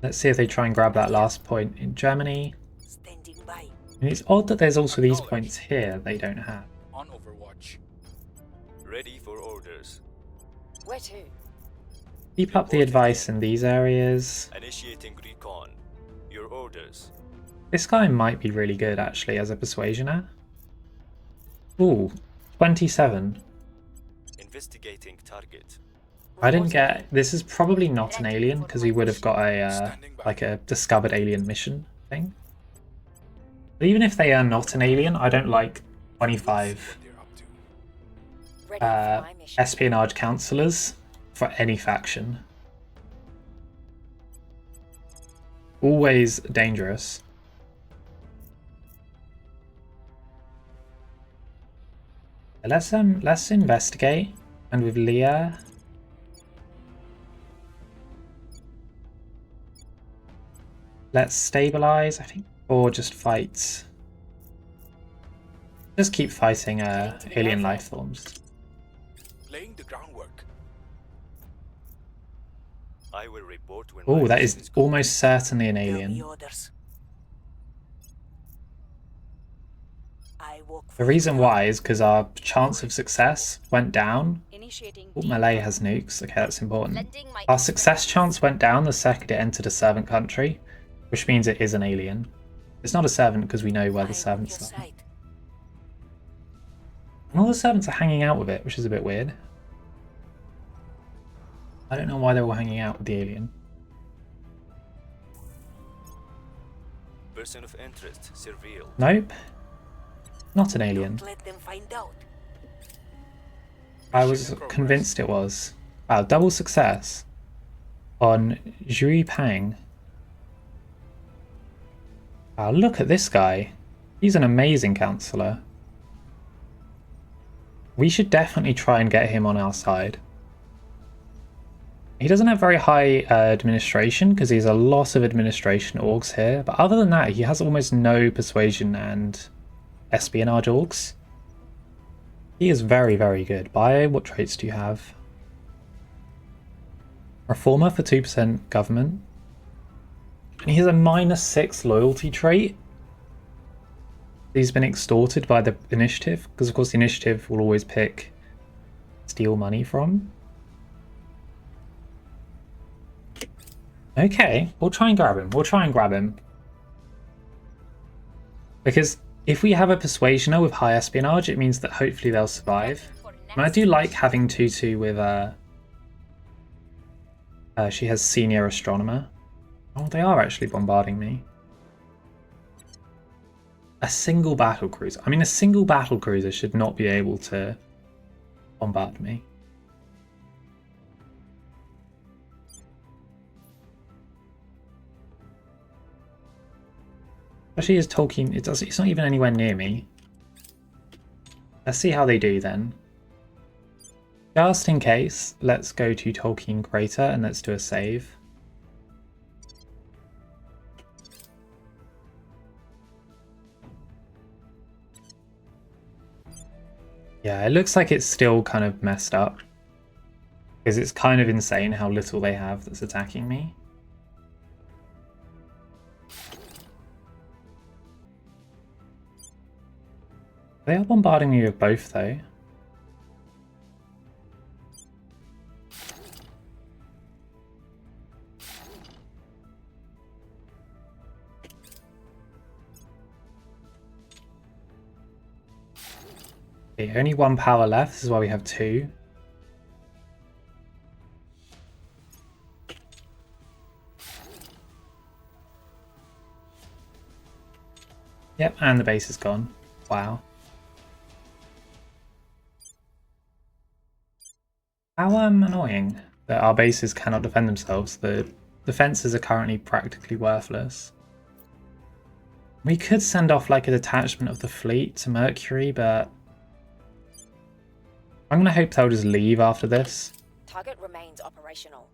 Let's see if they try and grab that last point in Germany. Standing by. And it's odd that there's also these points here they don't have. On Overwatch. Ready for orders. Where to? Keep up the advice in these areas. Initiating recon. Your orders. This guy might be really good actually as a persuasioner. Ooh, 27. Investigating target. I didn't get... This is probably not an alien because we would have got a like a discovered alien mission thing. But even if they are not an alien, I don't like 25 What they're up to. Ready for my mission. espionage counselors for any faction. Always dangerous. Let's investigate, and with Leah, let's stabilize. I think, or just fight. Just keep fighting alien life forms. Laying the groundwork. I will report when Oh, my that mission is complete. almost certainly an Tell me alien. orders. I walk The reason why is because our chance of success went down. Initiating. Oh, Malay has nukes. Okay, that's important. Lending my Our success chance went down the second it entered a servant country, which means it is an alien. It's not a servant because we know where the servants are. And all the servants are hanging out with it, which is a bit weird. I don't know why they're all hanging out with the alien. Person of interest. Surveil. Nope. Not an alien. Don't let them find out. I was convinced it was. Wow, double success on Zhui Pang. Wow, look at this guy. He's an amazing counselor. We should definitely try and get him on our side. He doesn't have very high administration because he's a lot of administration orgs here. But other than that, he has almost no persuasion and espionage orgs. He is very, very good. Bio, what traits do you have? Reformer for 2% government. And he has a -6 loyalty trait. He's been extorted by the initiative, because of course the initiative will always pick steal money from. Okay, we'll try and grab him. We'll try and grab him. Because if we have a persuasioner with high espionage, it means that hopefully they'll survive. And I do like having Tutu with she has senior astronomer. Oh, they are actually bombarding me. A single battle cruiser. I mean, a single battle cruiser should not be able to bombard me. Especially as Tolkien, it's not even anywhere near me. Let's see how they do then. Just in case, let's go to Tolkien Crater and let's do a save. Yeah, it looks like it's still kind of messed up. Because it's kind of insane how little they have that's attacking me. They are bombarding me with both though. Okay, only one power left, this is why we have two. Yep, and the base is gone. Wow. How annoying that our bases cannot defend themselves. The defenses are currently practically worthless. We could send off like a detachment of the fleet to Mercury, but I'm gonna hope they'll just leave after this. Target remains operational.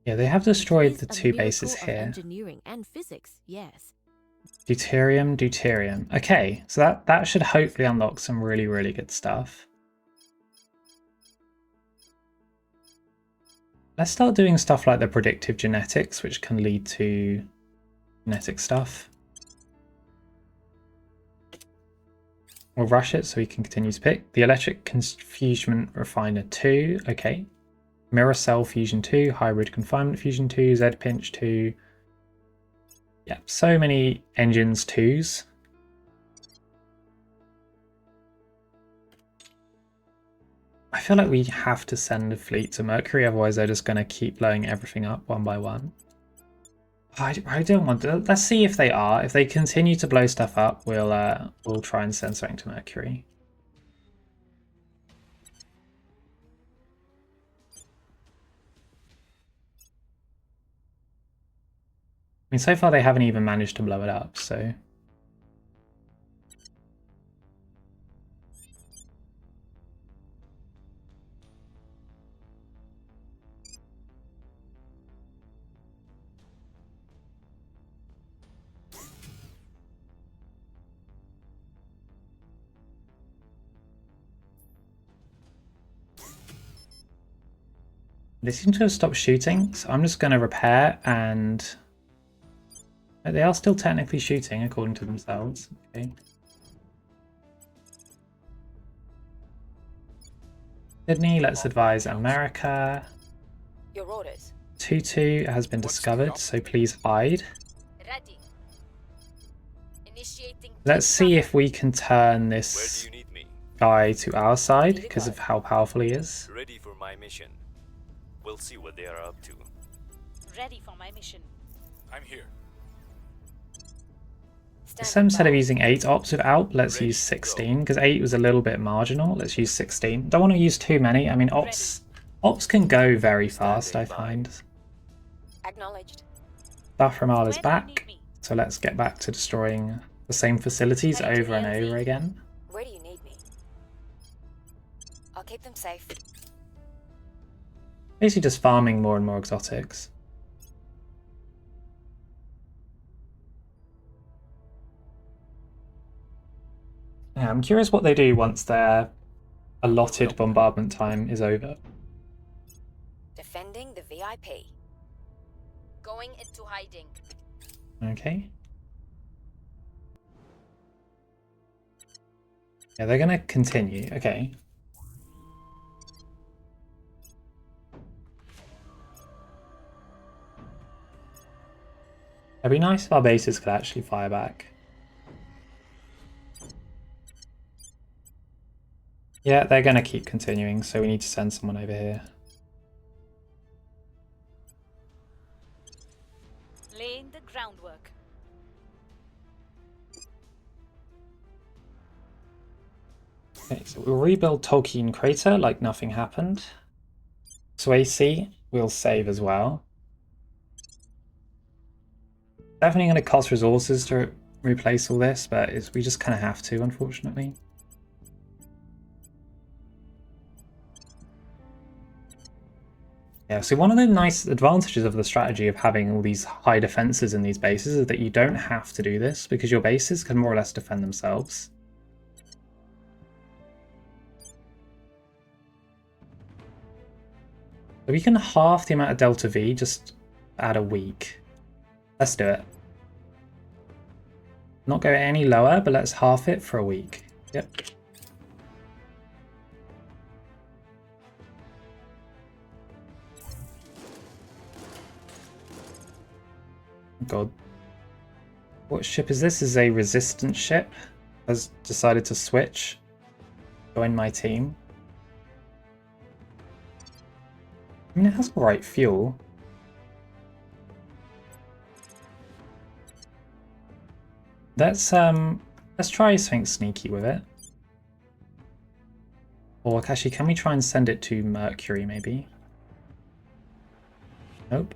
Yeah, they have destroyed the Is a two miracle bases of here. Engineering and physics, yes. Deuterium, deuterium. Okay, so that should hopefully unlock some really, really good stuff. Let's start doing stuff like the predictive genetics, which can lead to genetic stuff. We'll rush it so we can continue to pick. The electric confusion refiner 2, okay. Mirror cell fusion 2, hybrid confinement fusion 2, Z pinch 2. Yeah, so many engines 2s. I feel like we have to send a fleet to Mercury, otherwise they're just going to keep blowing everything up one by one. I don't want to. Let's see if they are. If they continue to blow stuff up, we'll try and send something to Mercury. I mean, so far they haven't even managed to blow it up, so... They seem to have stopped shooting, so I'm just going to repair and... They are still technically shooting, according to themselves. Okay. Sydney, let's advise America. Your orders. 2-2 has been discovered, so please hide. Ready. Initiating. Let's see if we can turn Where this do you need me? guy to our side, because of how powerful he is. Ready for my mission. We'll see what they are up to. Ready for my mission. I'm here. So instead of using 8 ops with Alp, let's use 16, because 8 was a little bit marginal. Let's use 16. Don't want to use too many. I mean, ops can go very fast, I find. Acknowledged. Baframal is back, so let's get back to destroying the same facilities over and over again. Where do you need me? I'll keep them safe. Basically just farming more and more exotics. Yeah, I'm curious what they do once their allotted bombardment time is over. Defending the VIP. Going into hiding. Okay. Yeah, they're going to continue. Okay. It'd be nice if our bases could actually fire back. Yeah, they're going to keep continuing, so we need to send someone over here. Laying the groundwork. Okay, so we'll rebuild Tolkien Crater like nothing happened. Swayze we'll save as well. Definitely going to cost resources to replace all this, but we just kind of have to, unfortunately. Yeah, so one of the nice advantages of the strategy of having all these high defenses in these bases is that you don't have to do this, because your bases can more or less defend themselves. So we can half the amount of Delta V just add a week. Let's do it. Not go any lower, but let's half it for a week. Yep. God. What ship is this? This is a resistance ship. Has decided to switch. Join my team. I mean, it has the right fuel. Let's try something sneaky with it. Or actually, can we try and send it to Mercury maybe? Nope.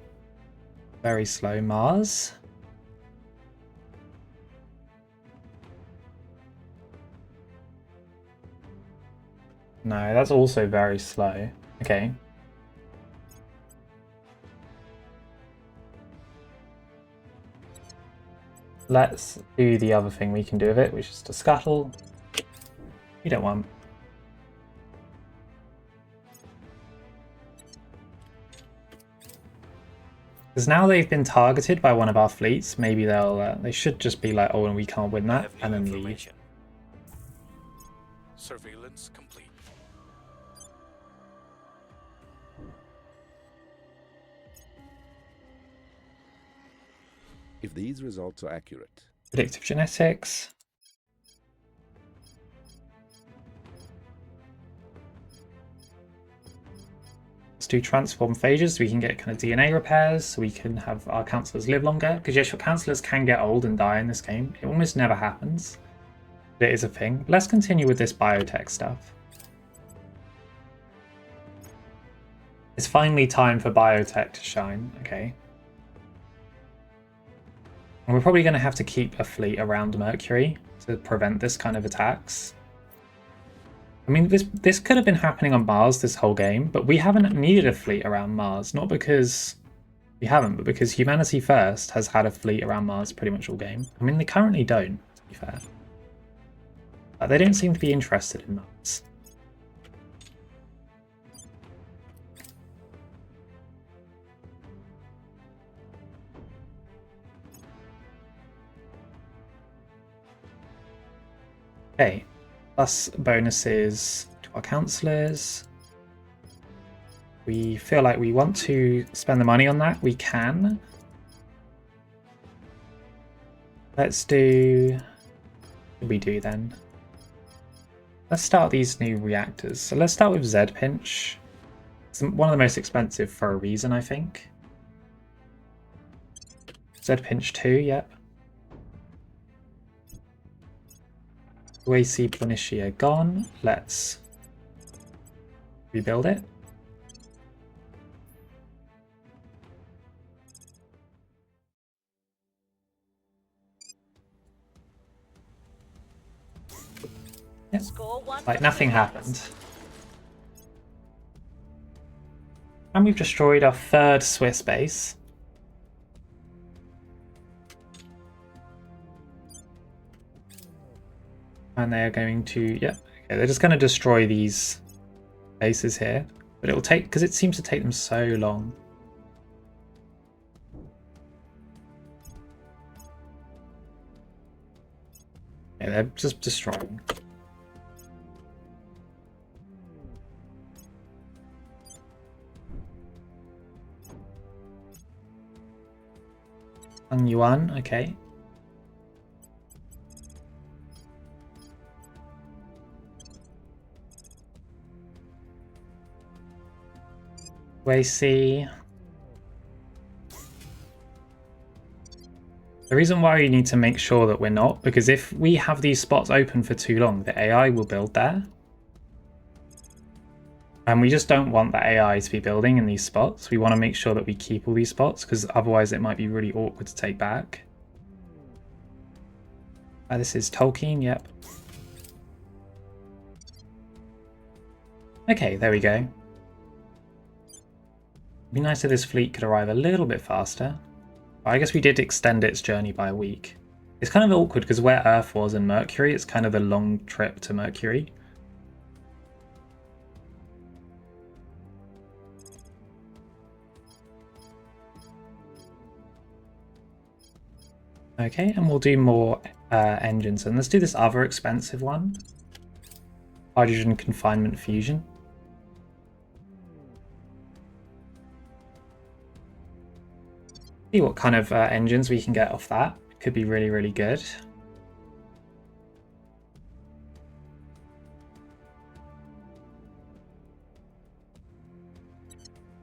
Very slow. Mars. No, that's also very slow. Okay. Let's do the other thing we can do with it, which is to scuttle. We don't want. Because now they've been targeted by one of our fleets, maybe they should just be like, oh, and we can't win I that, have and new then leave. information. Surveillance complete. If these results are accurate, Predictive genetics. Let's do transform phages so we can get kind of DNA repairs, so we can have our councillors live longer. Because yes, your councillors can get old and die in this game. It almost never happens. But it is a thing. Let's continue with this biotech stuff. It's finally time for biotech to shine. Okay. And we're probably going to have to keep a fleet around Mercury to prevent this kind of attacks. I mean, this could have been happening on Mars this whole game, but we haven't needed a fleet around Mars. Not because we haven't, but because Humanity First has had a fleet around Mars pretty much all game. I mean, they currently don't, to be fair. They don't seem to be interested in Mars. Okay, plus bonuses to our councillors. We feel like we want to spend the money on that. We can. Let's do... What do we do then? Let's start these new reactors. So let's start with Z-Pinch. It's one of the most expensive for a reason, I think. Z-Pinch 2, yep. UAC Planitia gone. Let's rebuild it. Yep. Like nothing happened. And we've destroyed our third Swiss base. And they are going to, yep, okay, they're just going to destroy these bases here. But it will take, because it seems to take them so long. Yeah, they're just destroying. Yuan, okay. WAC. The reason why you need to make sure that we're not, because if we have these spots open for too long, the AI will build there. And we just don't want the AI to be building in these spots. We want to make sure that we keep all these spots, because otherwise it might be really awkward to take back. This is Tolkien, yep. Okay, there we go. It'd be nice if this fleet could arrive a little bit faster. I guess we did extend its journey by a week. It's kind of awkward because where Earth was in Mercury, it's kind of the long trip to Mercury. Okay, and we'll do more engines. And let's do this other expensive one. Hydrogen confinement fusion. See what kind of engines we can get off that. Could be really, really good.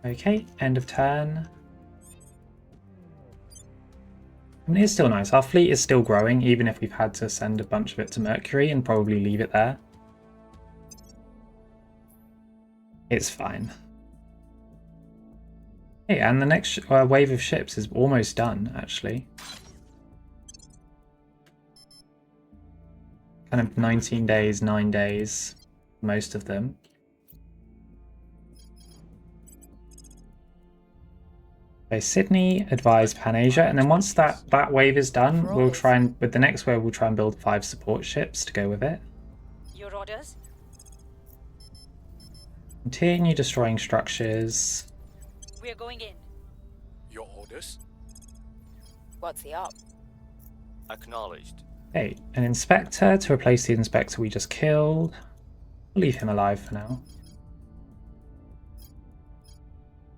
Okay, end of turn. And it's still nice. Our fleet is still growing, even if we've had to send a bunch of it to Mercury and probably leave it there. It's fine. Hey, and the next wave of ships is almost done, actually. Kind of 19 days, 9 days, most of them. Okay, Sydney, advise Pan-Asia, and then once that wave is done, we'll try and, with the next wave, we'll try and build 5 support ships to go with it. Your orders? Continue destroying structures. We're going in. Your orders? What's the up? Acknowledged. Okay, an inspector to replace the inspector we just killed. We'll leave him alive for now.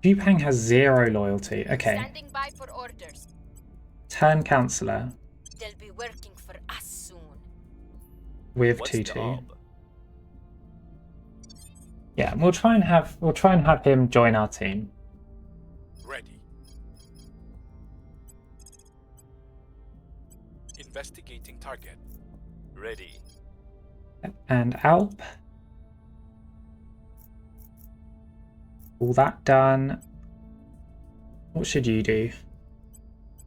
Jupang has 0 loyalty. Okay. Standing by for orders. Turn Councillor They'll be working for us soon. with What's Tutu. job? Yeah, we'll try and have him join our team. Ready. Investigating target. Ready. And Alp. All that done. What should you do?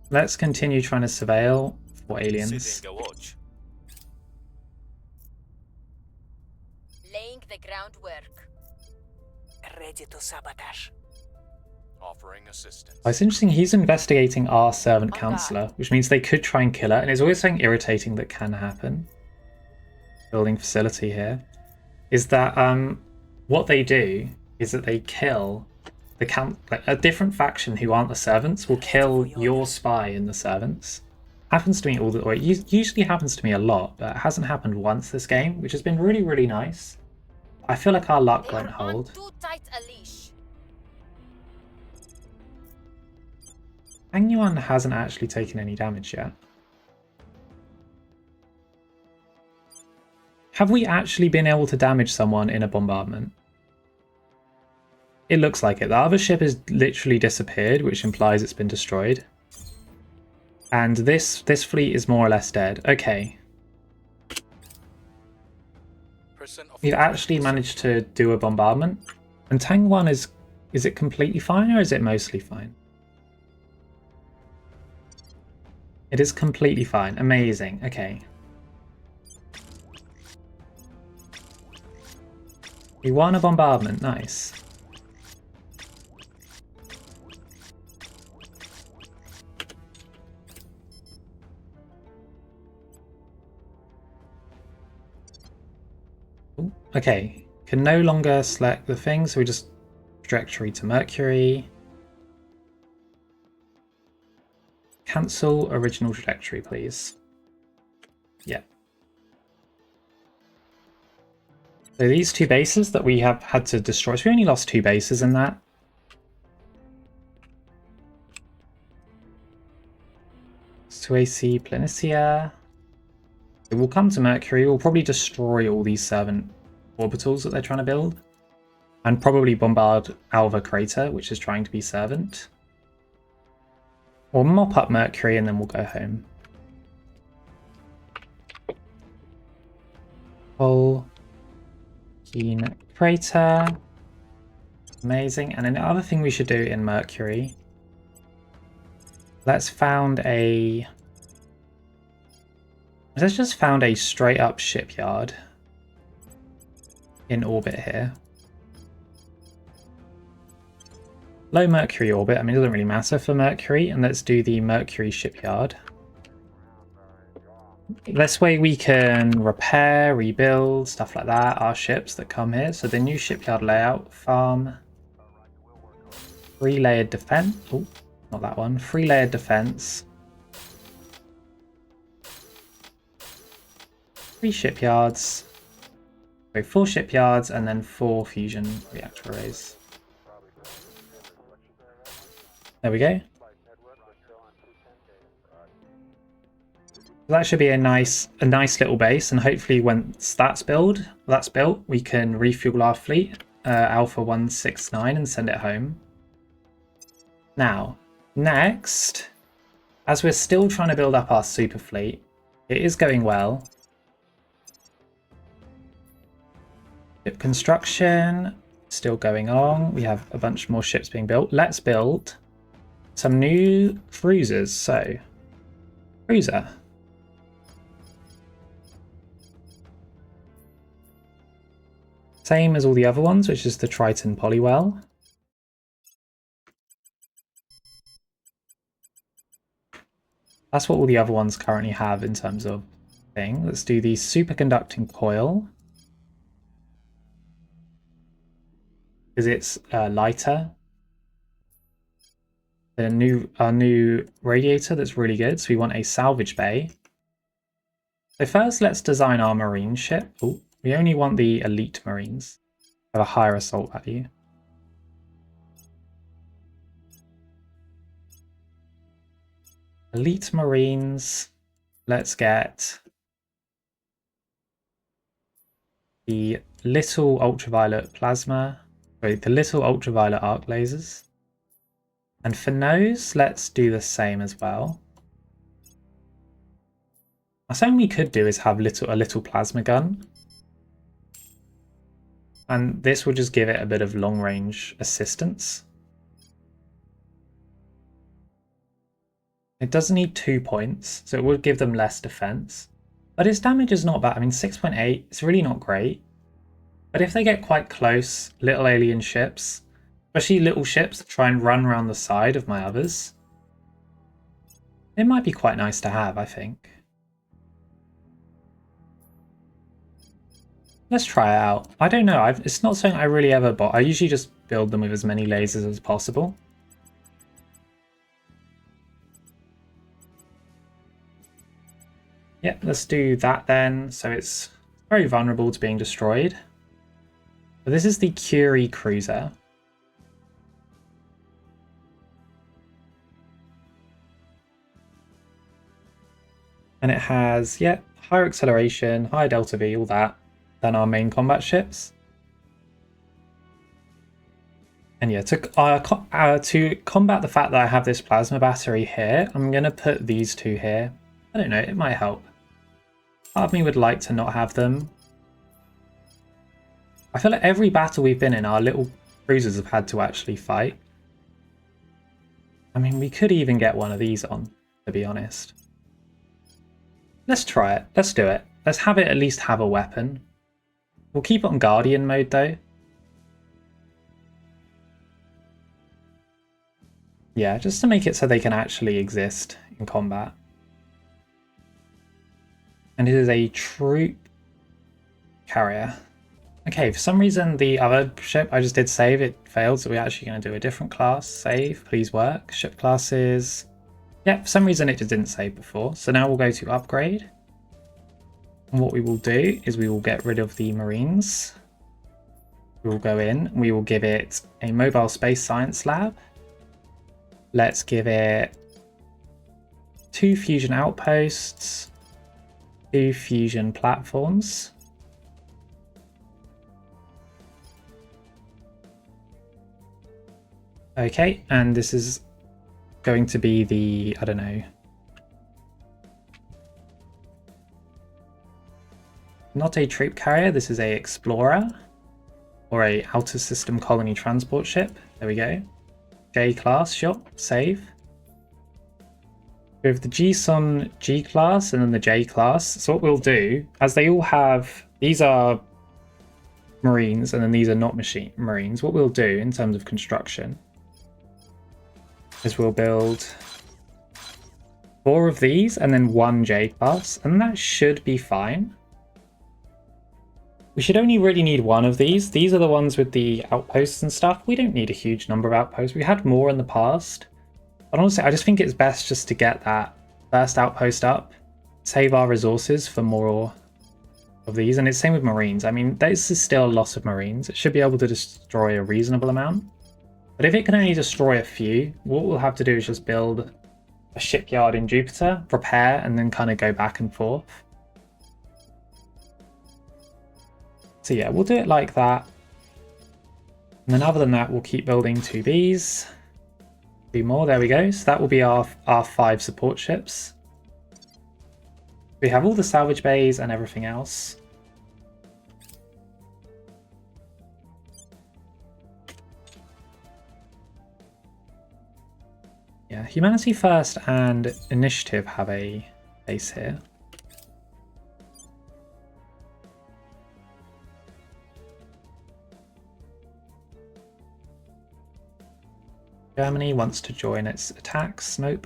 Let's continue trying to surveil for aliens. Sitting a watch. Laying the groundwork. Ready to sabotage. Offering assistance. Oh, it's interesting, he's investigating our servant On councillor, which means they could try and kill her, and it's always something irritating that can happen. Building facility here. Is that what they do is that they kill the like a different faction who aren't the servants will kill your spy in the servants. Happens to me all the way. It usually happens to me a lot, but it hasn't happened once this game, which has been really, really nice. I feel like our luck won't They're hold. on too tight a leash. Hang Yuan hasn't actually taken any damage yet. Have we actually been able to damage someone in a bombardment? It looks like it. The other ship has literally disappeared, which implies it's been destroyed. And this fleet is more or less dead. Okay. We've actually managed to do a bombardment. And Tang 1 is it completely fine or is it mostly fine? It is completely fine. Amazing. Okay. We won a bombardment. Nice. Ooh, okay. Can no longer select the thing, so we just trajectory to Mercury. Cancel original trajectory, please. Yeah. So these 2 bases that we have had to destroy, so we only lost 2 bases in that. Suacy, Planitia. It will come to Mercury. We'll probably destroy all these servant orbitals that they're trying to build. And probably bombard Alva Crater, which is trying to be servant. We'll mop up Mercury and then we'll go home. Whole Keen Crater. Amazing. And then the other thing we should do in Mercury. Let's just found a straight up shipyard in orbit here. Low Mercury orbit, I mean it doesn't really matter for Mercury, and let's do the Mercury shipyard. This way we can repair, rebuild, stuff like that, our ships that come here. So the new shipyard layout, farm, 3-layered defense, oh, not that one, 3-layered defense. 3 shipyards, so 4 shipyards and then 4 fusion reactor arrays. There we go. That should be a nice little base, and hopefully once that's built, we can refuel our fleet, Alpha 169, and send it home. Now, next, as we're still trying to build up our super fleet, it is going well. Ship construction, still going on. We have a bunch more ships being built. Let's build some new cruisers. So, cruiser. Same as all the other ones, which is the Triton Polywell. That's what all the other ones currently have in terms of thing. Let's do the superconducting coil. Because it's lighter. Our new radiator that's really good. So we want a salvage bay. So first let's design our marine ship. Oh, we only want the elite marines. Have a higher assault value. Elite marines. Let's get the little ultraviolet plasma. Sorry, the little ultraviolet arc lasers. And for nose, let's do the same as well. Something we could do is have a little plasma gun. And this will just give it a bit of long range assistance. It does need 2 points, so it would give them less defense. But its damage is not bad. I mean, 6.8, it's really not great. But if they get quite close, little alien ships, especially little ships that try and run around the side of my others, it might be quite nice to have, I think. Let's try it out. I don't know, it's not something I really ever bought. I usually just build them with as many lasers as possible. Yeah, let's do that then. So it's very vulnerable to being destroyed. But this is the Curie cruiser. And it has, yeah, higher acceleration, higher delta V, all that, than our main combat ships. And yeah, to combat the fact that I have this plasma battery here, I'm going to put these two here. I don't know, it might help. Part of me would like to not have them. I feel like every battle we've been in, our little cruisers have had to actually fight. I mean, we could even get one of these on, to be honest. Let's try it. Let's do it. Let's have it at least have a weapon. We'll keep it on Guardian mode though. Yeah, just to make it so they can actually exist in combat. And it is a troop carrier. Okay, for some reason the other ship I just did save, it failed, so we're actually going to do a different class. Save, please work. Ship classes. Yeah, for some reason it just didn't save before. So now we'll go to upgrade. And what we will do is we will get rid of the Marines. We will go in, we will give it a mobile space science lab. Let's give it 2 fusion outposts, 2 fusion platforms. Okay, and this is going to be the, I don't know, not a troop carrier, this is a explorer or a outer system colony transport ship. There we go. J class, sure, save. We have the GSON G class and then the J class. So what we'll do, as they all have, these are Marines and then these are not Marines, what we'll do in terms of construction is we'll build 4 of these and then 1 J class, and that should be fine. We should only really need 1 of these. These are the ones with the outposts and stuff. We don't need a huge number of outposts. We had more in the past. But honestly, I just think it's best just to get that first outpost up, save our resources for more of these. And it's same with Marines. I mean, this is still a lot of Marines. It should be able to destroy a reasonable amount. But if it can only destroy a few, what we'll have to do is just build a shipyard in Jupiter, prepare, and then kind of go back and forth. So yeah, we'll do it like that. And then other than that, we'll keep building 2 Bs. 2 more, there we go. So that will be our 5 support ships. We have all the salvage bays and everything else. Yeah, Humanity First and Initiative have a base here. Germany wants to join its attacks. Nope.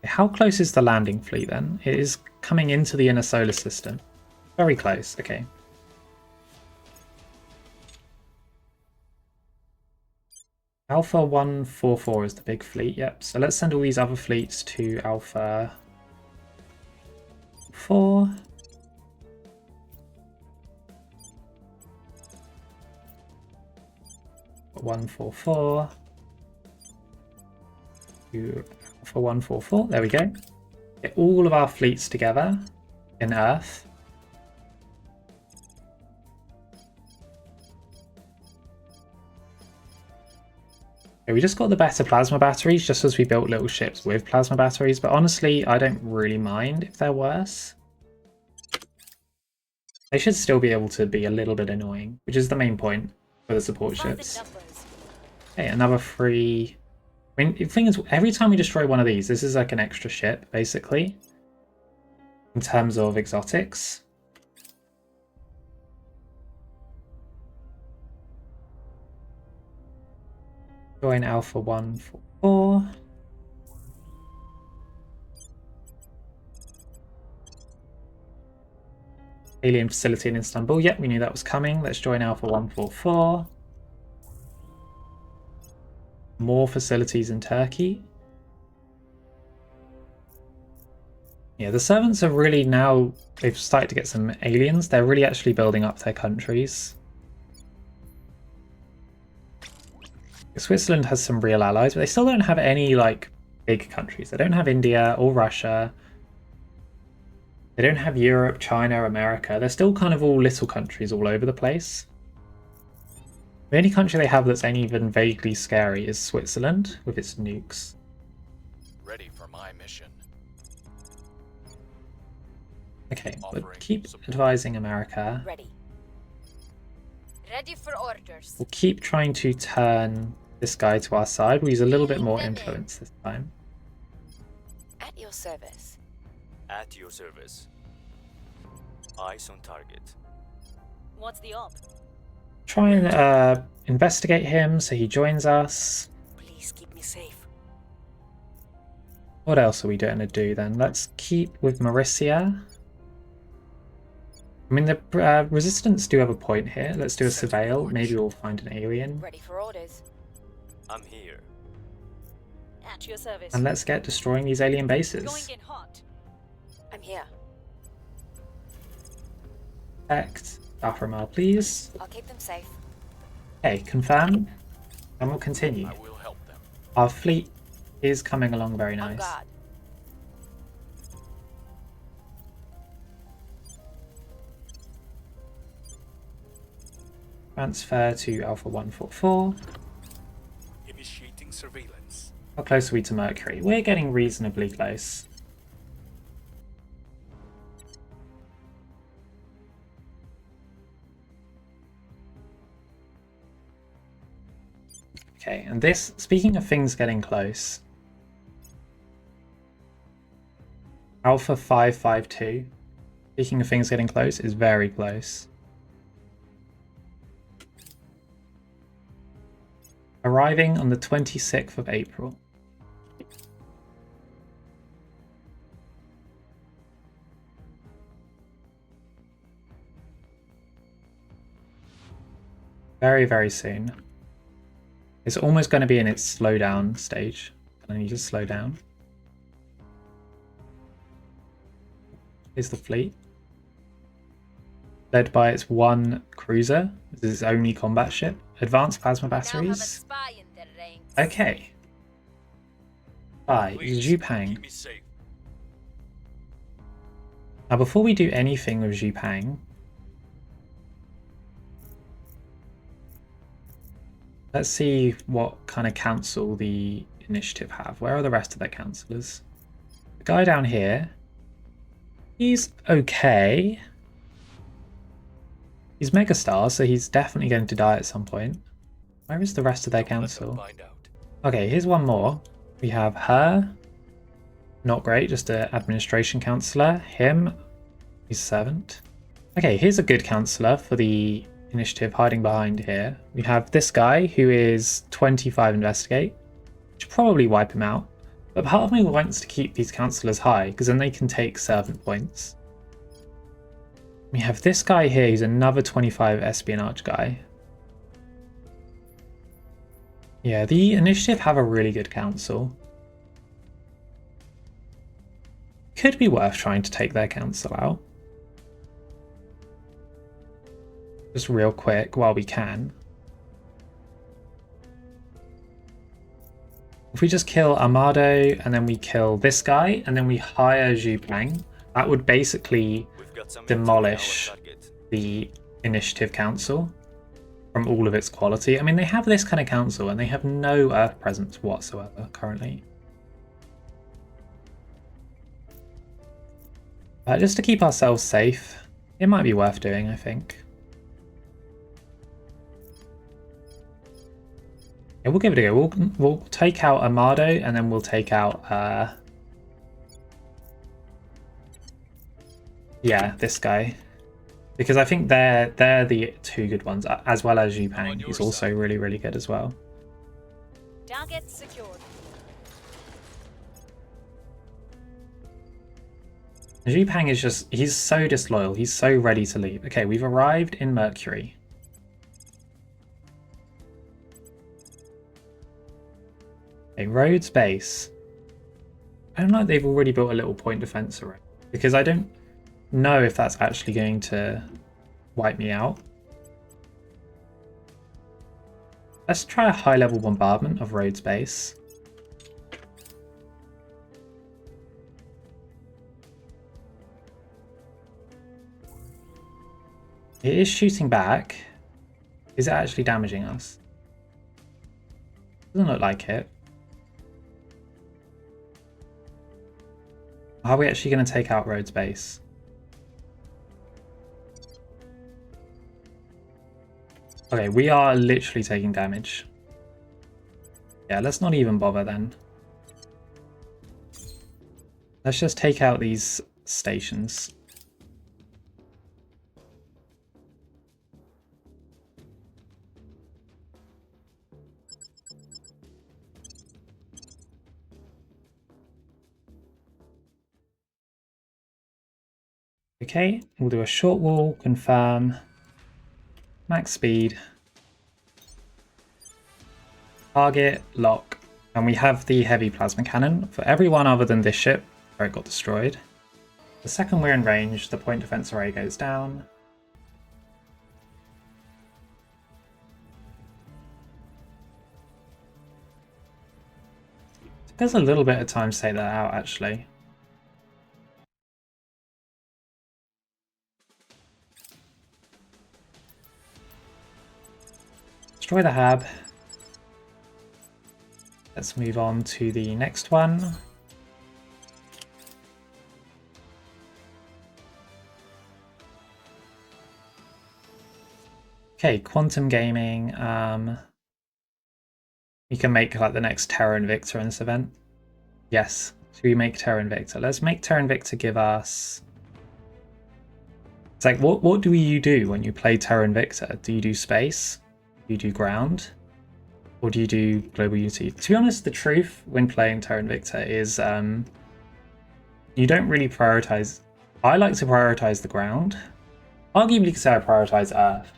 How close is the landing fleet then? It is coming into the inner solar system. Very close, okay. Alpha 144 is the big fleet, yep. So let's send all these other fleets to Alpha 4. Alpha 144. To Alpha 144, there we go. Get all of our fleets together in Earth. Okay, we just got the better plasma batteries just as we built little ships with plasma batteries, but honestly, I don't really mind if they're worse. They should still be able to be a little bit annoying, which is the main point for the support ships. Okay, another free... I mean, the thing is, every time we destroy one of these, this is like an extra ship, basically, in terms of exotics. Join Alpha 144. Alien facility in Istanbul. Yep, we knew that was coming. Let's join Alpha 144. More facilities in Turkey. Yeah, the servants are really now, they've started to get some aliens. They're really actually building up their countries. Switzerland has some real allies, but they still don't have any like big countries. They don't have India or Russia. They don't have Europe, China, America. They're still kind of all little countries all over the place. The only country they have that's any even vaguely scary is Switzerland with its nukes. Ready for my mission. Okay, but keep advising America. Ready. Ready for orders. We'll keep trying to turn this guy to our side. We'll use a little bit more influence this time. At your service. At your service. Eyes on target. What's the op? Try and investigate him so he joins us. Please keep me safe. What else are we going to do then? Let's keep with Mauricia. I mean, the resistance do have a point here. Let's do a surveil. Maybe we'll find an alien. Ready for orders. I'm here. At your service. And let's get destroying these alien bases. Going in hot. I'm here. Protect Aframal, please. I'll keep them safe. Okay, confirm. And we'll continue. I will help them. Our fleet is coming along very On nice. guard. Transfer to Alpha 144. Initiating surveillance. How close are we to Mercury? We're getting reasonably close. Okay, and this, speaking of things getting close, Alpha 552, speaking of things getting close, is very close. Arriving on the 26th of April. Very, very soon. It's almost going to be in its slowdown stage. I need to slow down. Here's the fleet. Led by its one cruiser. This is its only combat ship. Advanced plasma Now have a batteries. spy in their ranks. Okay. By Please, Zhupang. keep me safe. Now before we do anything with Zhupang, let's see what kind of council the initiative have. Where are the rest of their councillors? The guy down here, he's okay. He's megastar, so he's definitely going to die at some point. Where is the rest of their Don't let them council? find out. Okay, here's one more. We have her. Not great, just an administration councillor. Him, he's a servant. Okay, here's a good councillor for the initiative hiding behind here. We have this guy who is 25 investigate. Should probably wipe him out. But part of me wants to keep these councillors high because then they can take servant points. We have this guy here who's another 25 espionage guy. Yeah, the initiative have a really good council. Could be worth trying to take their council out. Just real quick while we can. If we just kill Armado and then we kill this guy and then we hire Zhu Pang, that would basically demolish the initiative council from all of its quality. I mean, they have this kind of council and they have no Earth presence whatsoever currently. Just to keep ourselves safe, it might be worth doing, I think. Yeah, we'll give it a go. We'll take out Armado and then we'll take out yeah, this guy. Because I think they're the two good ones, as well as Zhu Pang, who's also really, really good as well. Target secured. Zhu Pang is just, he's so disloyal. He's so ready to leave. Okay, we've arrived in Mercury. Okay, Rhodes base. I don't know if they've already built a little point defense array, because I don't know if that's actually going to wipe me out. Let's try a high level bombardment of Rhodes base. It is shooting back. Is it actually damaging us? Doesn't look like it. Are we actually going to take out Rhodes base? Okay, we are literally taking damage. Yeah, let's not even bother then. Let's just take out these stations. Okay, we'll do a short wall, confirm, max speed, target, lock, and we have the heavy plasma cannon for everyone other than this ship where it got destroyed. The second we're in range, the point defense array goes down. It does a little bit of time to take that out actually. Destroy the hab. Let's move on to the next one. Okay, quantum gaming. We can make like the next Terra Invicta in this event. Yes, should we make Terra Invicta? Let's make Terra Invicta give us... It's like, what do you do when you play Terra Invicta? Do you do space? Do you do ground? Or do you do global unity? To be honest, the truth when playing Terra Invicta is you don't really prioritize. I like to prioritize the ground. Arguably, you could say I prioritize Earth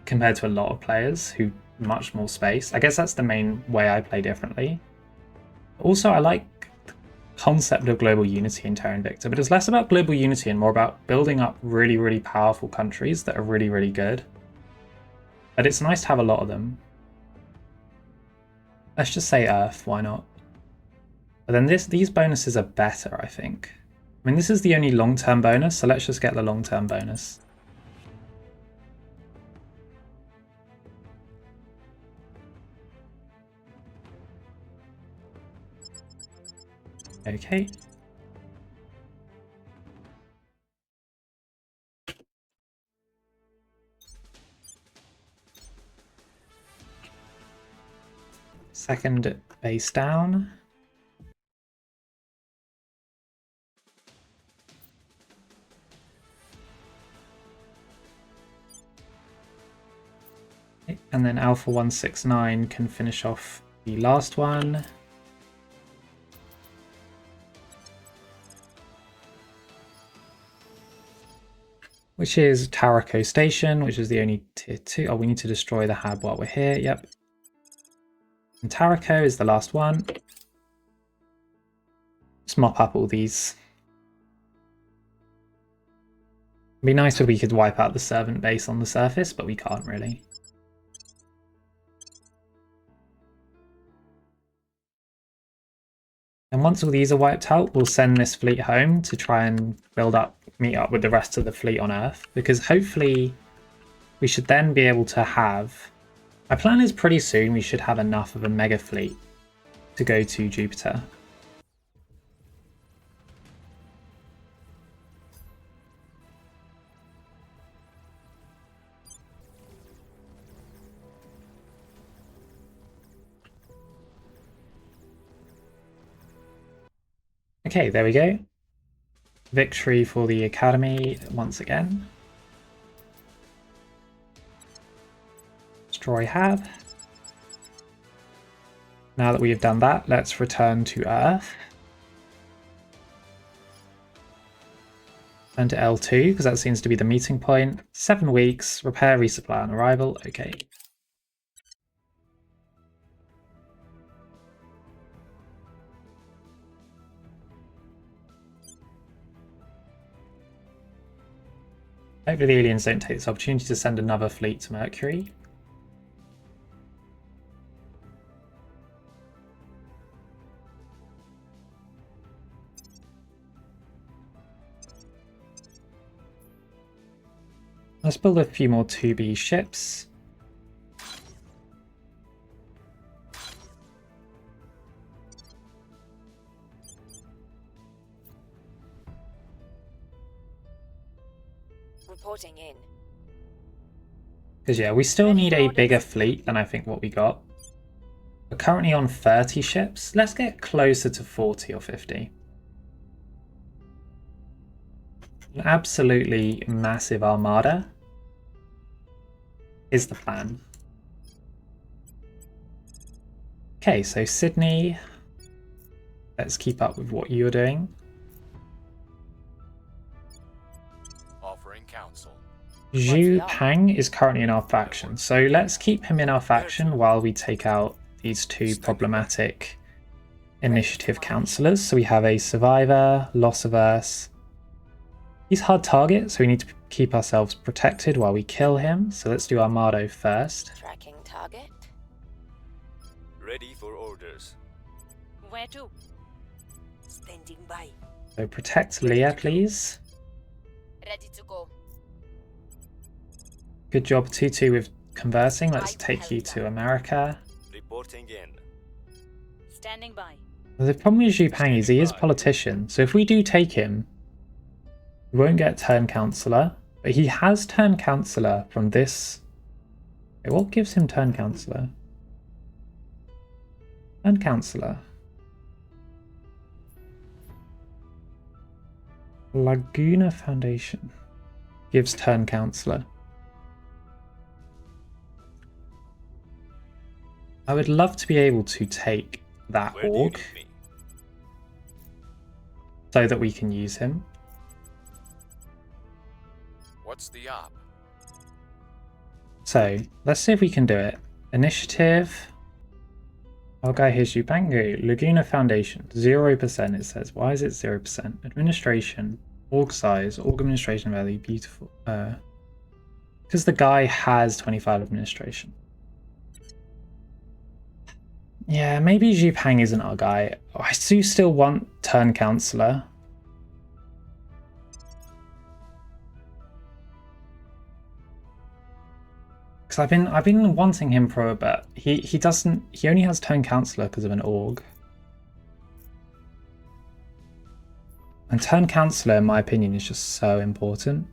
compared to a lot of players who much more space. I guess that's the main way I play differently. Also, I like the concept of global unity in Terra Invicta, but it's less about global unity and more about building up really, really powerful countries that are really, really good. But it's nice to have a lot of them. Let's just say Earth, why not? But then these bonuses are better, I think. I mean, this is the only long-term bonus, so let's just get the long-term bonus. Okay. Second base down. Okay, and then Alpha 169 can finish off the last one. Which is Tarraco Station, which is the only tier 2. Oh, we need to destroy the hab while we're here. Yep. And Tarraco is the last one. Just mop up all these. It'd be nice if we could wipe out the servant base on the surface, but we can't really. And once all these are wiped out, we'll send this fleet home to try and meet up with the rest of the fleet on Earth, because hopefully we should then be able to have... My plan is pretty soon we should have enough of a mega fleet to go to Jupiter. Okay, there we go. Victory for the Academy once again. Destroy hab. Now that we have done that, let's return to Earth. Turn to L2, because that seems to be the meeting point. 7 weeks, repair, resupply on arrival. Okay. Hopefully the aliens don't take this opportunity to send another fleet to Mercury. Let's build a few more 2B ships. Reporting in. Because yeah, we still need a bigger fleet than I think what we got. We're currently on 30 ships. Let's get closer to 40 or 50. An absolutely massive armada is the plan. Okay, so Sydney, let's keep up with what you're doing. Offering counsel. Zhu Pang is currently in our faction, so let's keep him in our faction while we take out these two problematic initiative counselors. So we have a survivor, loss averse. He's hard target, so we need to keep ourselves protected while we kill him. So let's do Armado first. Tracking target. Ready for orders. Where to? Standing by. So protect Leah, please. Ready to go. Good job, 2-2 with conversing. Let's take you to America. Reporting in. Standing by. The problem with Zhu Pang is he is politician, so if we do take him, we won't get turn councillor, but he has turn councillor from this. Okay, what gives him turn councillor? Turn councillor. Laguna Foundation gives turn councillor. I would love to be able to take that Where do you org need me? so that we can use him. What's the op? So let's see if we can do it. Initiative. Our guy here's Yubangu. Laguna Foundation. 0% it says. Why is it 0%? Administration. Org size. Org administration value. Beautiful. Because the guy has 25 administration. Yeah, maybe Zhu Pang isn't our guy. Oh, I do still want turn councillor. Because I've been wanting him for a bit. He only has turn councillor because of an org. And turn councillor, in my opinion, is just so important.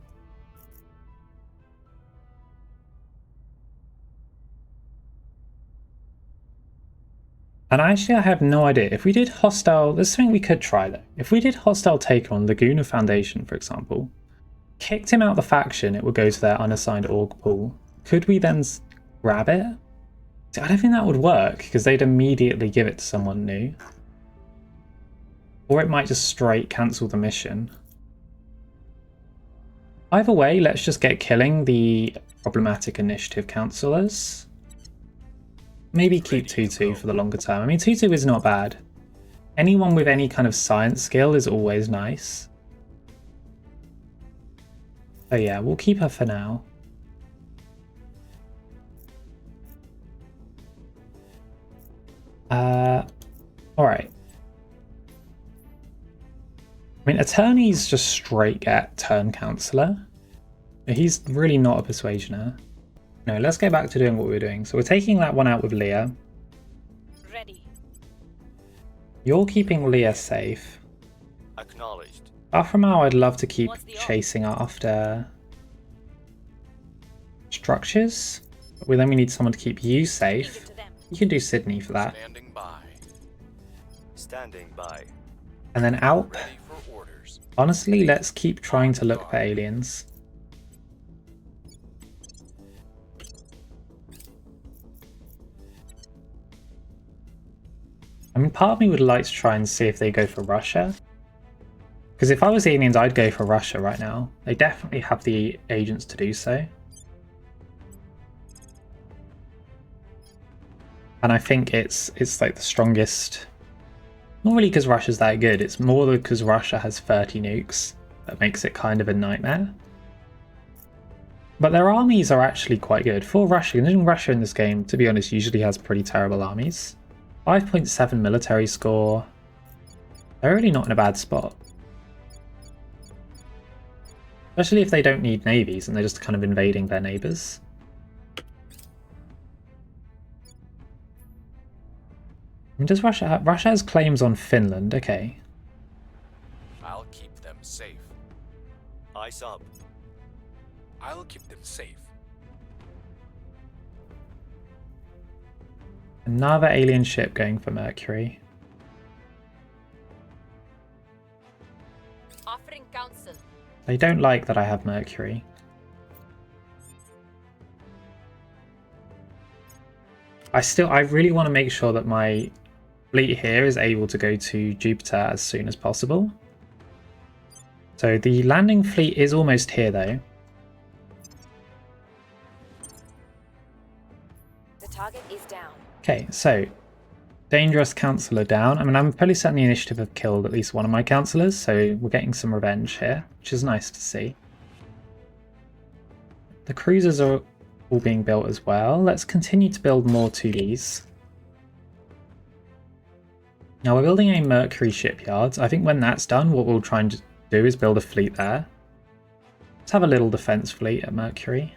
And actually I have no idea. If we did hostile, there's something we could try though. If we did hostile take on Laguna Foundation, for example, kicked him out the faction, it would go to their unassigned org pool. Could we then grab it? See, I don't think that would work because they'd immediately give it to someone new. Or it might just straight cancel the mission. Either way, let's just get killing the problematic initiative councillors. Maybe keep Tutu for the longer term. I mean, Tutu is not bad. Anyone with any kind of science skill is always nice. So yeah, we'll keep her for now. Alright. I mean, Attorney's just straight get turn councillor. He's really not a persuasioner. No, let's get back to doing what we were doing. So we're taking that one out with Leah. Ready. You're keeping Leah safe. Acknowledged. After now, I'd love to keep What's the chasing after structures. But then we need someone to keep you Leave safe. it to them. You can do Sydney for that. Standing by. Standing by. And then Alp. Ready for orders. Honestly, let's keep trying to look for aliens. I mean, part of me would like to try and see if they go for Russia. Because if I was aliens, I'd go for Russia right now. They definitely have the agents to do so. And I think it's like the strongest. Not really because Russia's that good, it's more because Russia has 30 nukes. That makes it kind of a nightmare. But their armies are actually quite good. For Russia, considering Russia in this game, to be honest, usually has pretty terrible armies. 5.7 military score. They're really not in a bad spot. Especially if they don't need navies and they're just kind of invading their neighbours. Does Russia Russia has claims on Finland? Okay. I'll keep them safe. Eyes up. I'll keep them safe. Another alien ship going for Mercury. Offering counsel. They don't like that I have Mercury. I really want to make sure that my fleet here is able to go to Jupiter as soon as possible. So the landing fleet is almost here though. The target is down. Okay, so dangerous councillor down. I mean, I'm fairly certain the initiative have killed at least one of my councillors, so we're getting some revenge here, which is nice to see. The cruisers are all being built as well. Let's continue to build more 2Ds. Now we're building a Mercury shipyard. I think when that's done, what we'll try and do is build a fleet there. Let's have a little defense fleet at Mercury.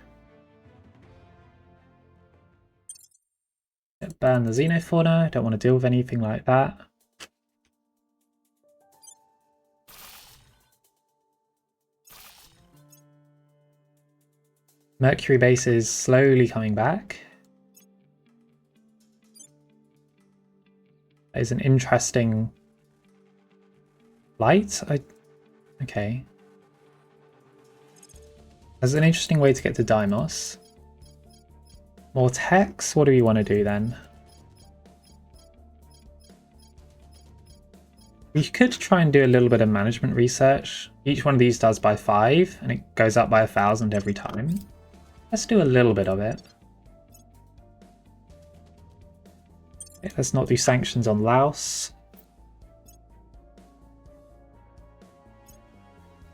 Burn the xenofauna. Don't want to deal with anything like that. Mercury base is slowly coming back. That is an interesting light. Okay. That's an interesting way to get to Deimos. More techs? What do we want to do then? We could try and do a little bit of management research. Each one of these does by 5, and it goes up by 1,000 every time. Let's do a little bit of it. Okay, let's not do sanctions on Laos.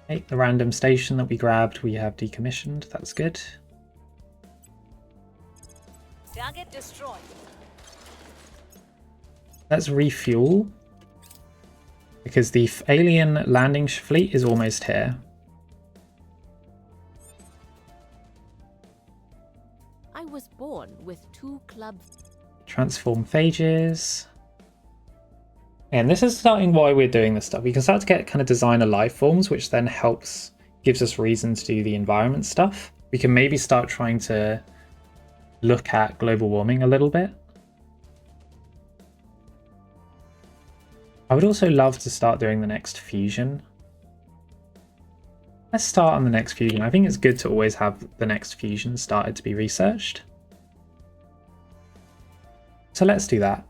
Okay, the random station that we grabbed we have decommissioned. That's good. Target destroyed. Let's refuel. Because the alien landing fleet is almost here. I was born with 2 clubs. Transform phages. And this is starting why we're doing this stuff. We can start to get kind of designer life forms, which then gives us reason to do the environment stuff. We can maybe start trying to look at global warming a little bit. I would also love to start doing the next fusion. Let's start on the next fusion. I think it's good to always have the next fusion started to be researched. So let's do that.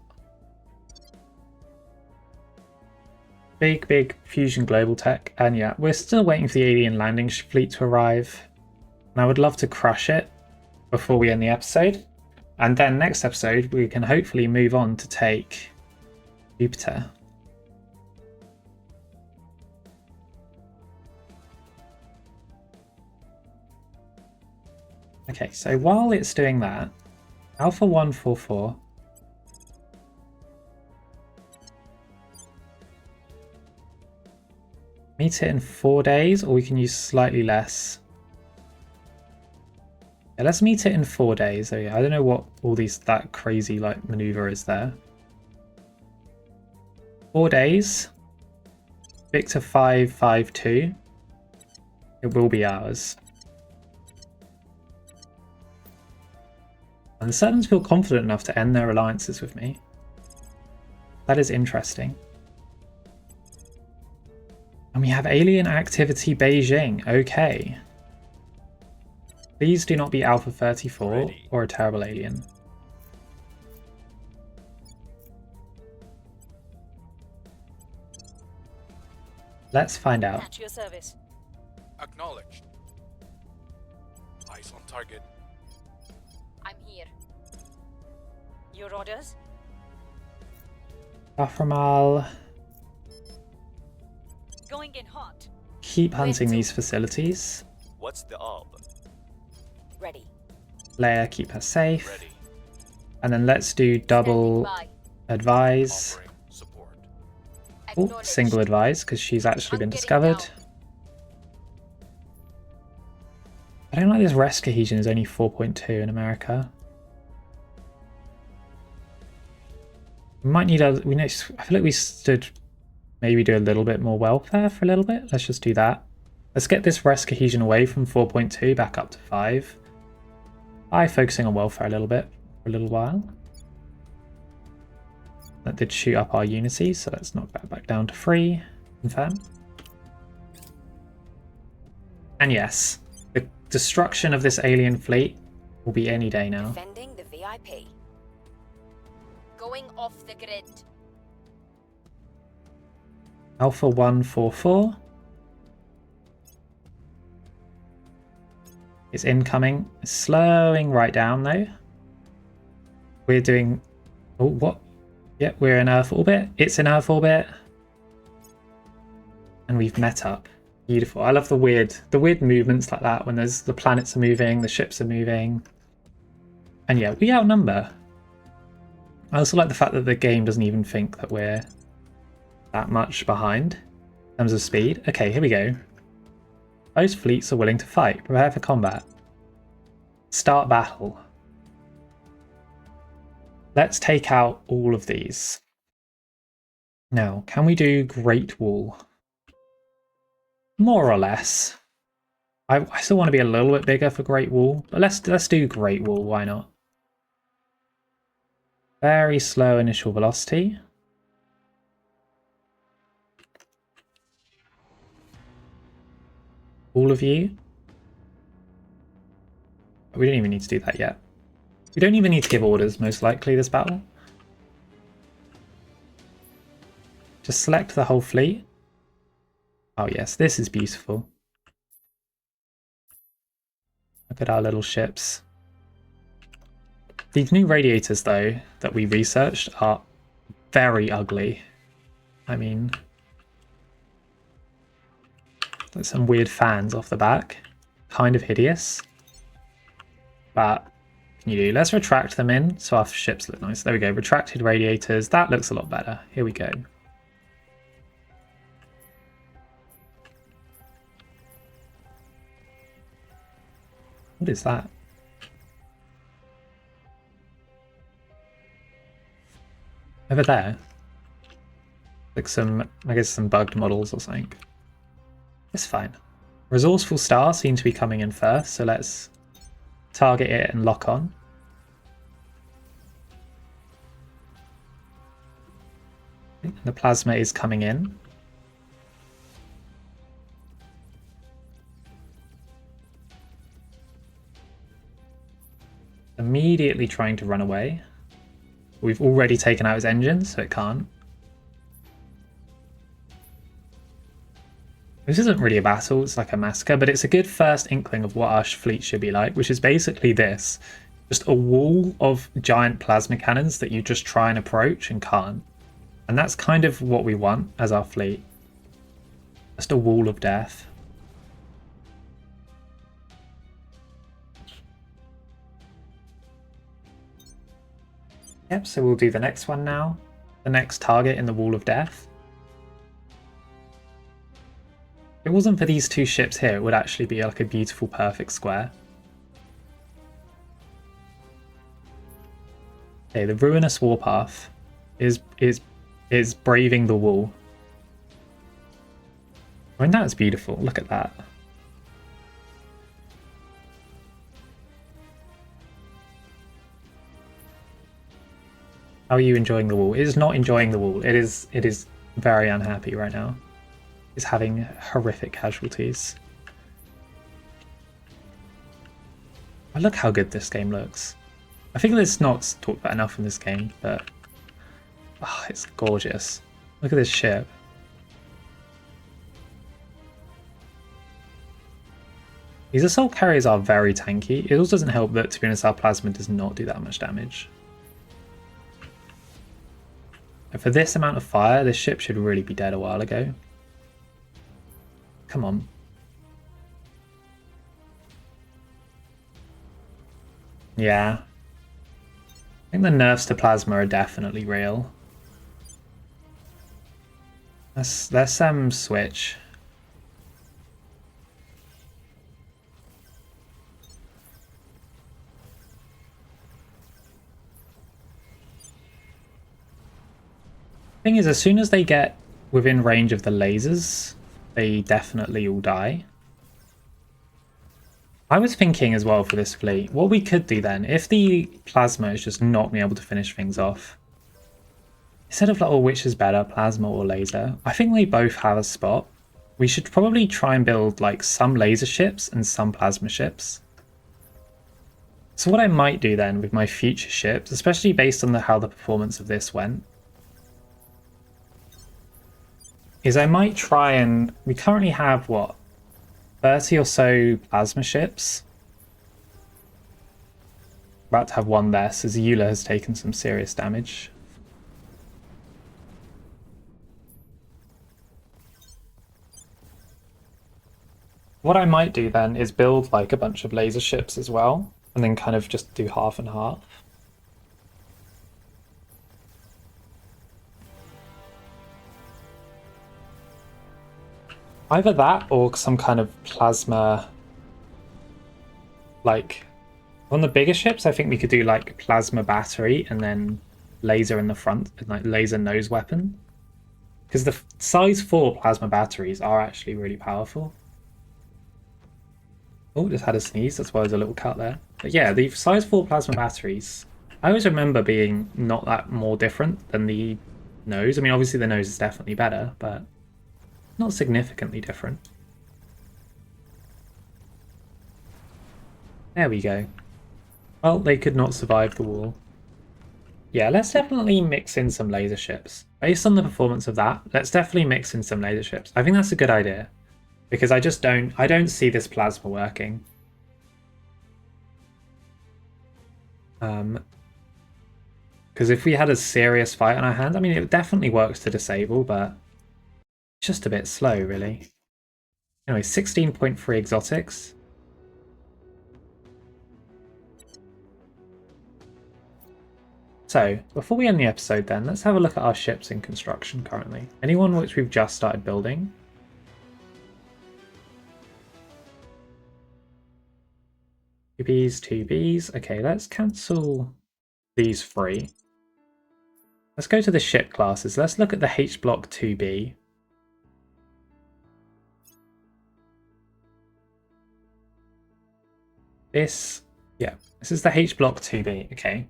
Big fusion global tech. And yeah, we're still waiting for the alien landing fleet to arrive. And I would love to crush it before we end the episode. And then next episode, we can hopefully move on to take Jupiter. Okay, so while it's doing that, Alpha 144. Meet it in 4 days, or we can use slightly less. Yeah, let's meet it in 4 days. So yeah, I don't know what all that crazy like maneuver is there. 4 days. Victor 552. It will be ours. And the Servants feel confident enough to end their alliances with me. That is interesting. And we have alien activity Beijing. Okay. Please do not be Alpha 34 or a terrible alien. Let's find out. At your service. Acknowledged. Eyes on target. I'm here. Your orders? Aframal. Going in hot. Keep hunting these facilities. What's the ob? Ready. Leia, keep her safe. Ready. And then let's do double Standing by. advise. Offering support. Oh, Acknowledged. single advise because she's actually been I'm getting discovered. down. I don't like this rest cohesion is only 4.2 in America. We might need a. I feel like we should maybe do a little bit more welfare for a little bit. Let's just do that. Let's get this rest cohesion away from 4.2 back up to 5. By focusing on welfare a little bit for a little while. That did shoot up our unity, so let's knock that back down to 3. Confirm. And yes, the destruction of this alien fleet will be any day now. Defending the VIP. Going off the grid. Alpha 144 is incoming. It's slowing right down though. We're doing. Oh, what? Yep, we're in Earth orbit. It's in Earth orbit. And we've met up. Beautiful. I love the weird movements like that when the planets are moving, the ships are moving. And yeah, we outnumber. I also like the fact that the game doesn't even think that we're that much behind in terms of speed. Okay, here we go. Both fleets are willing to fight. Prepare for combat. Start battle. Let's take out all of these. Now, can we do Great Wall? More or less. I still want to be a little bit bigger for Great Wall, but let's do Great Wall, why not? Very slow initial velocity. All of you. We don't even need to do that yet. We don't even need to give orders, most likely, this battle. Just select the whole fleet. Oh yes, this is beautiful. Look at our little ships. These new radiators, though, that we researched are very ugly. I mean, there's some weird fans off the back. Kind of hideous. But can you do? Let's retract them in so our ships look nice. There we go. Retracted radiators. That looks a lot better. Here we go. What is that? Over there? Like some, I guess some bugged models or something. It's fine. Resourceful Star seem to be coming in first, so let's target it and lock on. The plasma is coming in. Immediately trying to run away. We've already taken out his engine, so it can't. This isn't really a battle, it's like a massacre, but it's a good first inkling of what our fleet should be like, which is basically this. Just a wall of giant plasma cannons that you just try and approach and can't. And that's kind of what we want as our fleet. Just a wall of death. Yep, so we'll do the next one now. The next target in the wall of death. If it wasn't for these two ships here, it would actually be like a beautiful, perfect square. Okay, the ruinous warpath is braving the wall. I mean, that's beautiful. Look at that. How are you enjoying the wall? It is not enjoying the wall. It is very unhappy right now. It's having horrific casualties. Oh, look how good this game looks. I think it's not talked about enough in this game, but oh, it's gorgeous. Look at this ship. These assault carriers are very tanky. It also doesn't help that, to be honest, our plasma does not do that much damage. And for this amount of fire, this ship should really be dead a while ago. Come on. Yeah. I think the nerfs to plasma are definitely real. Let's switch. Thing is, as soon as they get within range of the lasers, they definitely all die. I was thinking as well for this fleet, what we could do then, if the plasma is just not being able to finish things off, instead of like, oh, which is better, plasma or laser, I think they both have a spot. We should probably try and build like some laser ships and some plasma ships. So what I might do then with my future ships, especially based on how the performance of this went, is I might try and... We currently have, what, 30 or so plasma ships? About to have one less, as Eula has taken some serious damage. What I might do then is build like a bunch of laser ships as well, and then kind of just do half and half. Either that or some kind of plasma, like on the bigger ships I think we could do like plasma battery and then laser in the front, like laser nose weapon. Because the size 4 plasma batteries are actually really powerful. Oh, just had a sneeze, that's why there's a little cut there. But yeah, the size 4 plasma batteries, I always remember being not that more different than the nose. I mean, obviously the nose is definitely better, but not significantly different. There we go. Well, they could not survive the wall. Yeah, let's definitely mix in some laser ships. Based on the performance of that, let's definitely mix in some laser ships. I think that's a good idea. Because I don't see this plasma working. Because if we had a serious fight on our hands, I mean, it definitely works to disable, but it's just a bit slow, really. Anyway, 16.3 exotics. So, before we end the episode then, let's have a look at our ships in construction currently. Anyone which we've just started building? Two Bs, 2Bs. Okay, let's cancel these 3. Let's go to the ship classes. Let's look at the H block 2B. This is the H block 2B, okay.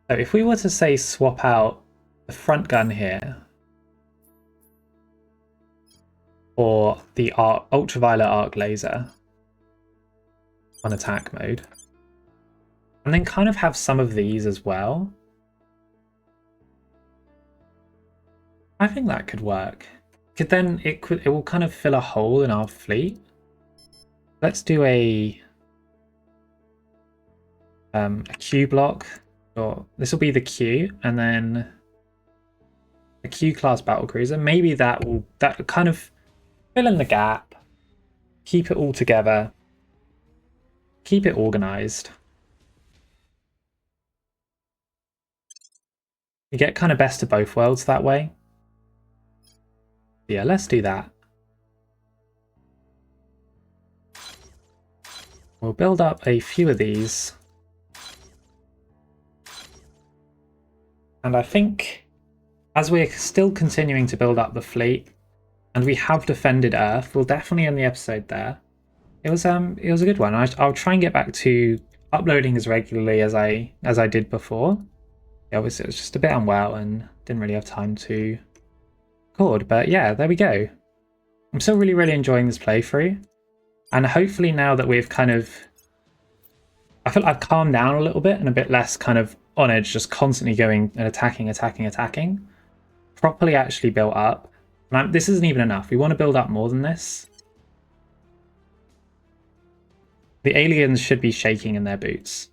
So if we were to say swap out the front gun here, or the ultraviolet arc laser on attack mode, and then kind of have some of these as well. I think that could work. It will kind of fill a hole in our fleet. Let's do a Q block, or this will be the Q, and then a Q class battlecruiser. Maybe that will kind of fill in the gap, keep it all together, keep it organized. You get kind of best of both worlds that way. Yeah, let's do that. We'll build up a few of these. And I think as we're still continuing to build up the fleet, and we have defended Earth, we'll definitely end the episode there. It was a good one. I'll try and get back to uploading as regularly as I did before. Obviously, it was just a bit unwell and didn't really have time to record. But yeah, there we go. I'm still really, really enjoying this playthrough. And hopefully now that we've kind of... I feel like I've calmed down a little bit and a bit less kind of on edge, just constantly going and attacking. Properly actually built up. And this isn't even enough. We want to build up more than this. The aliens should be shaking in their boots.